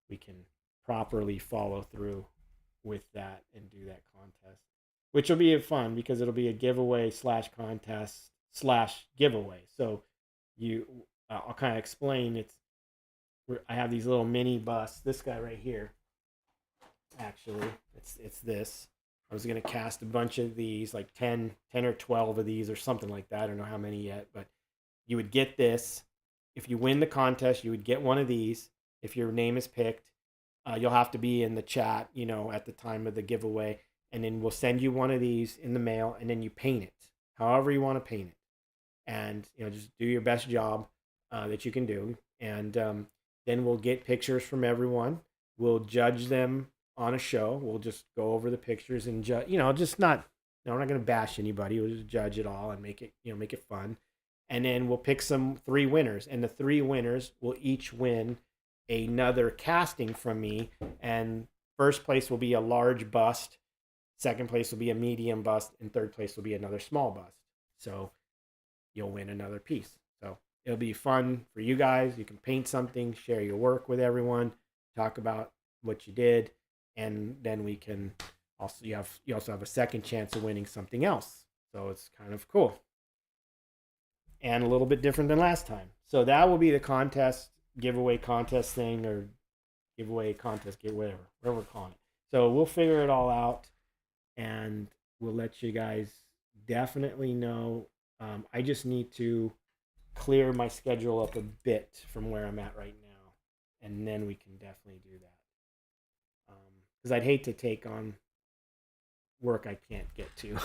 we can properly follow through with that and do that contest, which will be fun because it'll be a giveaway / contest / giveaway. So I'll kind of explain. I have these little mini busts. This guy right here, actually, it's this. I was gonna cast a bunch of these, like 10 or 12 of these or something like that. I don't know how many yet, but you would get this. If you win the contest, you would get one of these. If your name is picked, you'll have to be in the chat, at the time of the giveaway, and then we'll send you one of these in the mail, and then you paint it however you want to paint it, and just do your best job that you can do, and then we'll get pictures from everyone. We'll judge them on a show. We'll just go over the pictures and judge. Just not. We're not going to bash anybody. We'll just judge it all and make it fun. And then we'll pick 3 winners, and the 3 winners will each win another casting from me. And first place will be a large bust, second place will be a medium bust, and third place will be another small bust. So you'll win another piece. So it'll be fun for you guys. You can paint something, share your work with everyone, talk about what you did, and then we can also you also have a second chance of winning something else. So it's kind of cool and a little bit different than last time. So that will be the giveaway contest thing, or giveaway contest, whatever we're calling it. So we'll figure it all out, and we'll let you guys definitely know. I just need to clear my schedule up a bit from where I'm at right now, and then we can definitely do that. Because I'd hate to take on work I can't get to,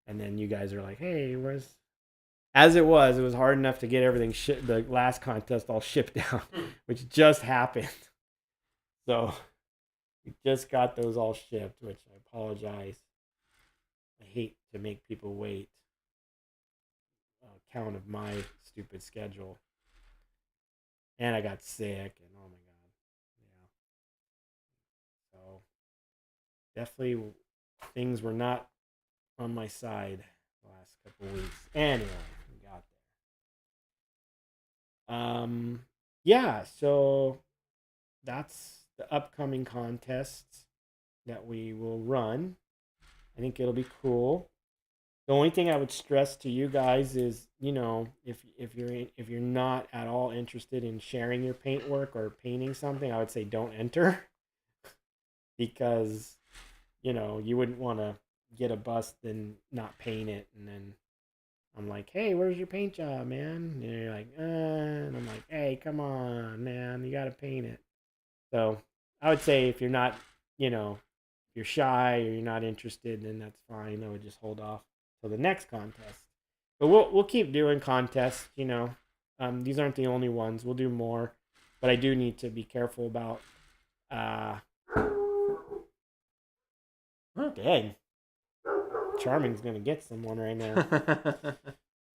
and then you guys are like, "Hey, where's?" As it was hard enough to get everything the last contest all shipped out, which just happened. So we just got those all shipped, which I apologize. I hate to make people wait. Account of my stupid schedule, and I got sick, and oh my god, yeah. So definitely things were not on my side the last couple of weeks. Anyway, we got there. Yeah, so that's the upcoming contests that we will run. I think it'll be cool. The only thing I would stress to you guys is, if you're not at all interested in sharing your paint work or painting something, I would say don't enter, because you wouldn't want to get a bust and not paint it, and then I'm like, "Hey, where's your paint job, man?" And you're like, and I'm like, "Hey, come on, man, you gotta paint it." So I would say if you're not, if you're shy or you're not interested, then that's fine. I would just hold off till the next contest. But we'll keep doing contests. These aren't the only ones. We'll do more, but I do need to be careful about. Dang, Charming's gonna get someone right now.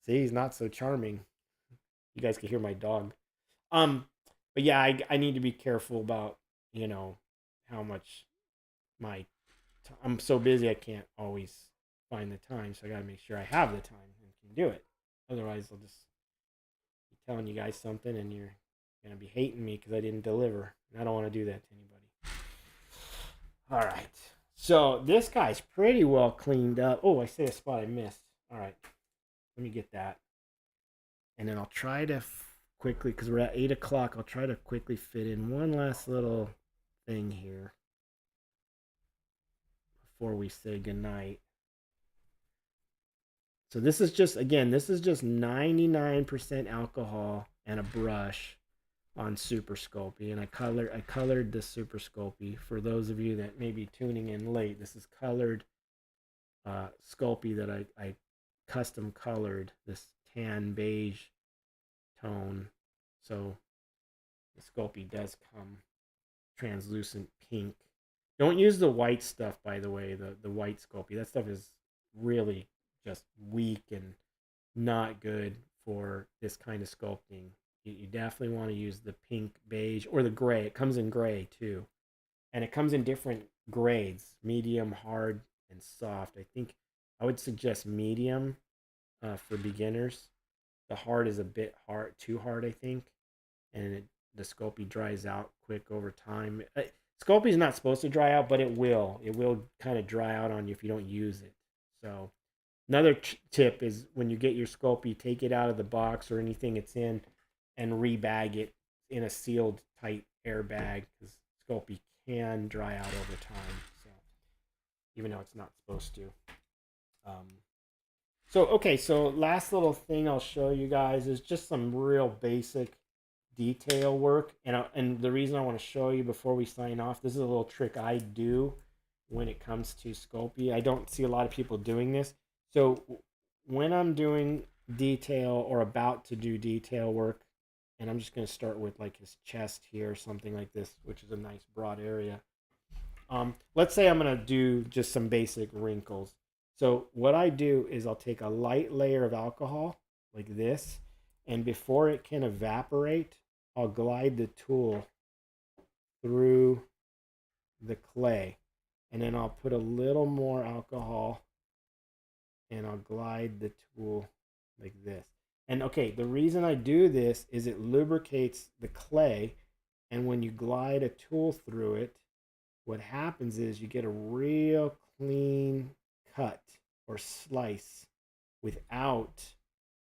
See, he's not so charming. You guys can hear my dog. But yeah, I need to be careful about how much I'm so busy I can't always find the time, so I gotta make sure I have the time and can do it. Otherwise, I'll just be telling you guys something and you're gonna be hating me because I didn't deliver. And I don't want to do that to anybody. All right, so this guy's pretty well cleaned up. Oh, I see a spot I missed. All right, let me get that, and then I'll try to quickly, because we're at 8 o'clock. I'll try to quickly fit in one last little thing here before we say goodnight. So this is just 99% alcohol and a brush on Super Sculpey, and I colored this Super Sculpey. For those of you that may be tuning in late, this is colored Sculpey that I custom colored, this tan beige tone. So the Sculpey does come translucent pink. Don't use the white stuff, by the way, the white Sculpey. That stuff is really just weak and not good for this kind of sculpting. You definitely want to use the pink, beige, or the gray. It comes in gray too. And it comes in different grades, medium, hard, and soft. I think I would suggest medium for beginners. The hard is a bit hard, too hard, I think. And the Sculpey dries out quick over time. Sculpey is not supposed to dry out, but it will. It will kind of dry out on you if you don't use it. So another tip is when you get your Sculpey, take it out of the box or anything it's in and rebag it in a sealed tight air bag, because Sculpey can dry out over time. So even though it's not supposed to. So last little thing I'll show you guys is just some real basic detail work. And the reason I want to show you before we sign off, this is a little trick I do when it comes to Sculpey. I don't see a lot of people doing this. So when I'm doing detail or about to do detail work, and I'm just going to start with like his chest here or something like this, which is a nice broad area. Let's say I'm going to do just some basic wrinkles. So what I do is I'll take a light layer of alcohol like this, and before it can evaporate, I'll glide the tool through the clay, and then I'll put a little more alcohol and I'll glide the tool like this. And okay, the reason I do this is it lubricates the clay, and when you glide a tool through it, what happens is you get a real clean cut or slice without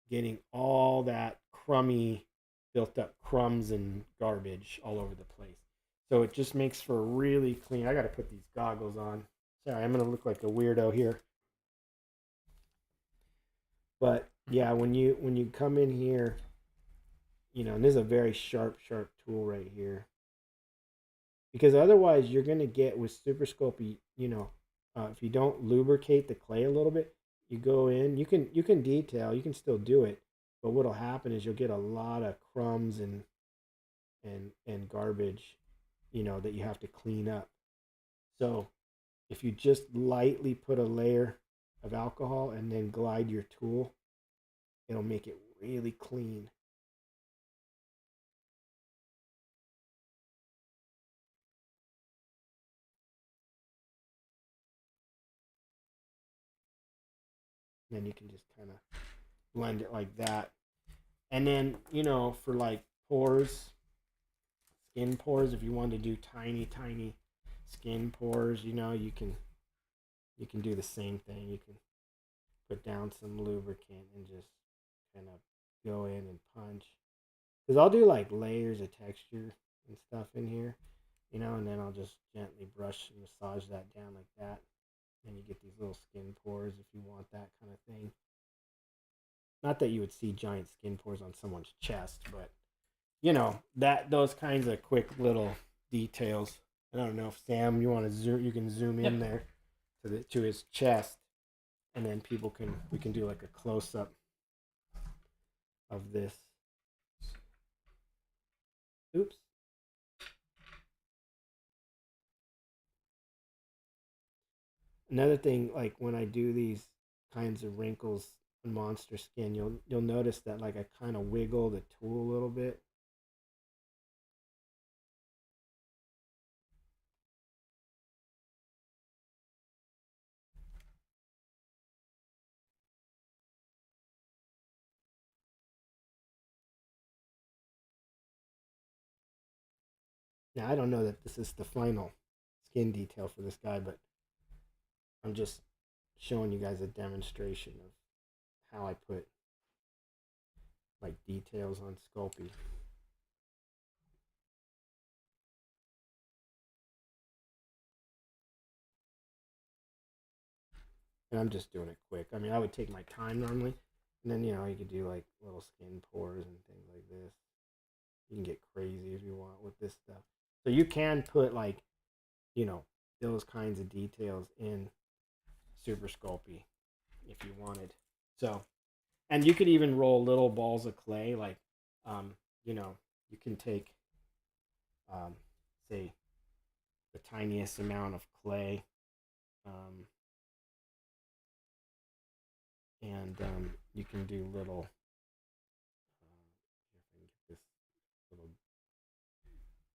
getting all that crummy, built up crumbs and garbage all over the place. So it just makes for a really clean. I got to put these goggles on. Sorry, I'm going to look like a weirdo here. But yeah, when you come in here, you know, and this is a very sharp tool right here. Because otherwise you're going to get with Super Sculpey, you know, if you don't lubricate the clay a little bit, you go in, you can detail, you can still do it, but what'll happen is you'll get a lot of crumbs and garbage, you know, that you have to clean up. So if you just lightly put a layer of alcohol and then glide your tool, it'll make it really clean. Then you can just kind of blend it like that. And then, you know, for like pores, skin pores, if you want to do tiny skin pores, you know, you can do the same thing. You can put down some lubricant and just kind of go in and punch. Because I'll do like layers of texture and stuff in here, you know, and then I'll just gently brush and massage that down like that. And you get these little skin pores if you want that kind of thing. Not that you would see giant skin pores on someone's chest, but you know, those kinds of quick little details. I don't know if Sam, you want to zoom, you can zoom in there to his chest, and then we can do like a close up of this. Oops. Another thing, like when I do these kinds of wrinkles on monster skin, you'll notice that like I kind of wiggle the tool a little bit. Now I don't know that this is the final skin detail for this guy, but I'm just showing you guys a demonstration of how I put like details on Sculpey. And I'm just doing it quick. I mean, I would take my time normally, and then, you know, you could do like little skin pores and things like this. You can get crazy if you want with this stuff. So you can put like, you know, those kinds of details in Super Sculpey if you wanted. So, and you could even roll little balls of clay, like, you know, you can take, say, the tiniest amount of clay. And you can do little, this little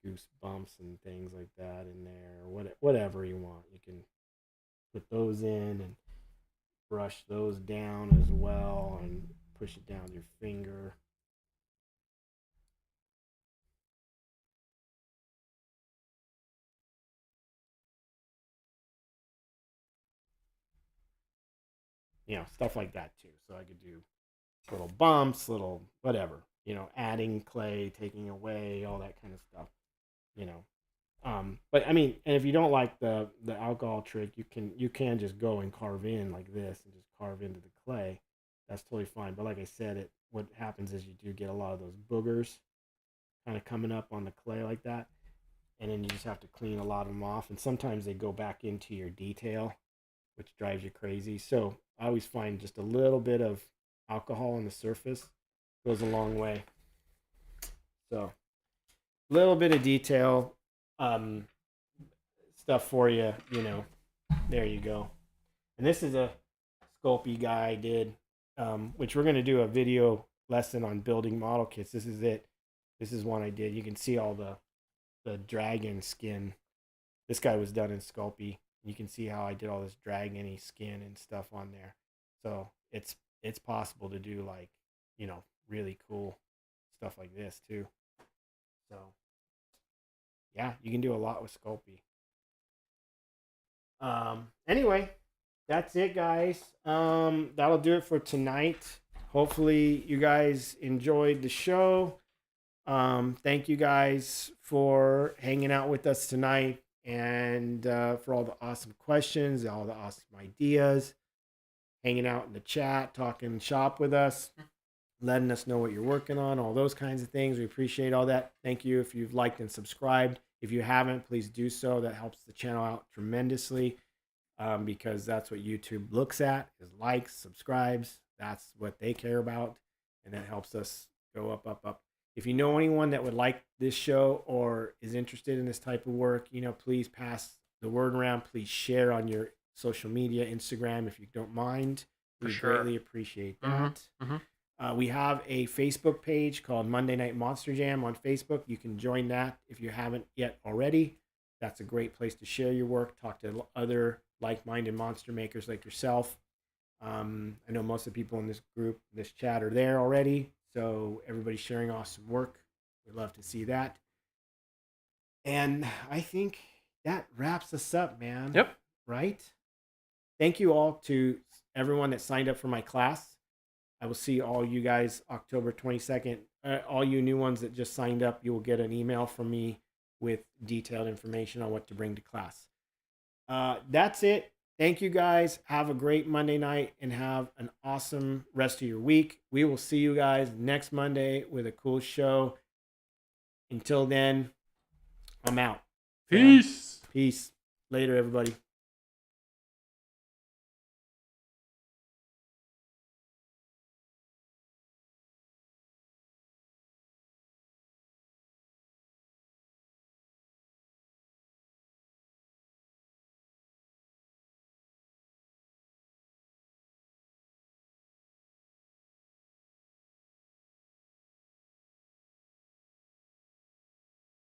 goose bumps and things like that in there, or whatever you want. You can put those in and brush those down as well, and push it down with your finger. You know, stuff like that too. So I could do little bumps, little whatever, you know, adding clay, taking away, all that kind of stuff, you know. But I mean, and if you don't like the alcohol trick, you can just go and carve in like this and just carve into the clay. That's totally fine. But like I said, what happens is you do get a lot of those boogers kind of coming up on the clay like that, and then you just have to clean a lot of them off. And sometimes they go back into your detail, which drives you crazy. So I always find just a little bit of alcohol on the surface goes a long way. So a little bit of detail stuff for you, you know. There you go. And this is a Sculpey guy I did, which we're going to do a video lesson on building model kits. This is it. This is one I did. You can see all the dragon skin. This guy was done in Sculpey. You can see how I did all this dragony skin and stuff on there. So it's possible to do, like, you know, really cool stuff like this too. So yeah, you can do a lot with Sculpey. Anyway, that's it, guys. That'll do it for tonight. Hopefully you guys enjoyed the show. Thank you guys for hanging out with us tonight, and for all the awesome questions, all the awesome ideas, hanging out in the chat, talking shop with us, letting us know what you're working on, all those kinds of things. We appreciate all that. Thank you if you've liked and subscribed. If you haven't, please do so. That helps the channel out tremendously, because that's what YouTube looks at, is likes, subscribes. That's what they care about, and that helps us go up, up, up. If you know anyone that would like this show or is interested in this type of work, you know, please pass the word around. Please share on your social media, Instagram, if you don't mind. We greatly appreciate that. We have a Facebook page called Monday Night Monster Jam on Facebook. You can join that if you haven't yet already. That's a great place to share your work, talk to other like-minded monster makers like yourself. I know most of the people in this group, this chat, are there already. So everybody's sharing awesome work. We'd love to see that. And I think that wraps us up, man. Yep. Right? Thank you all to everyone that signed up for my class. I will see all you guys October 22nd. All you new ones that just signed up, you will get an email from me with detailed information on what to bring to class. That's it. Thank you guys. Have a great Monday night and have an awesome rest of your week. We will see you guys next Monday with a cool show. Until then, I'm out. Peace. Peace. Later, everybody.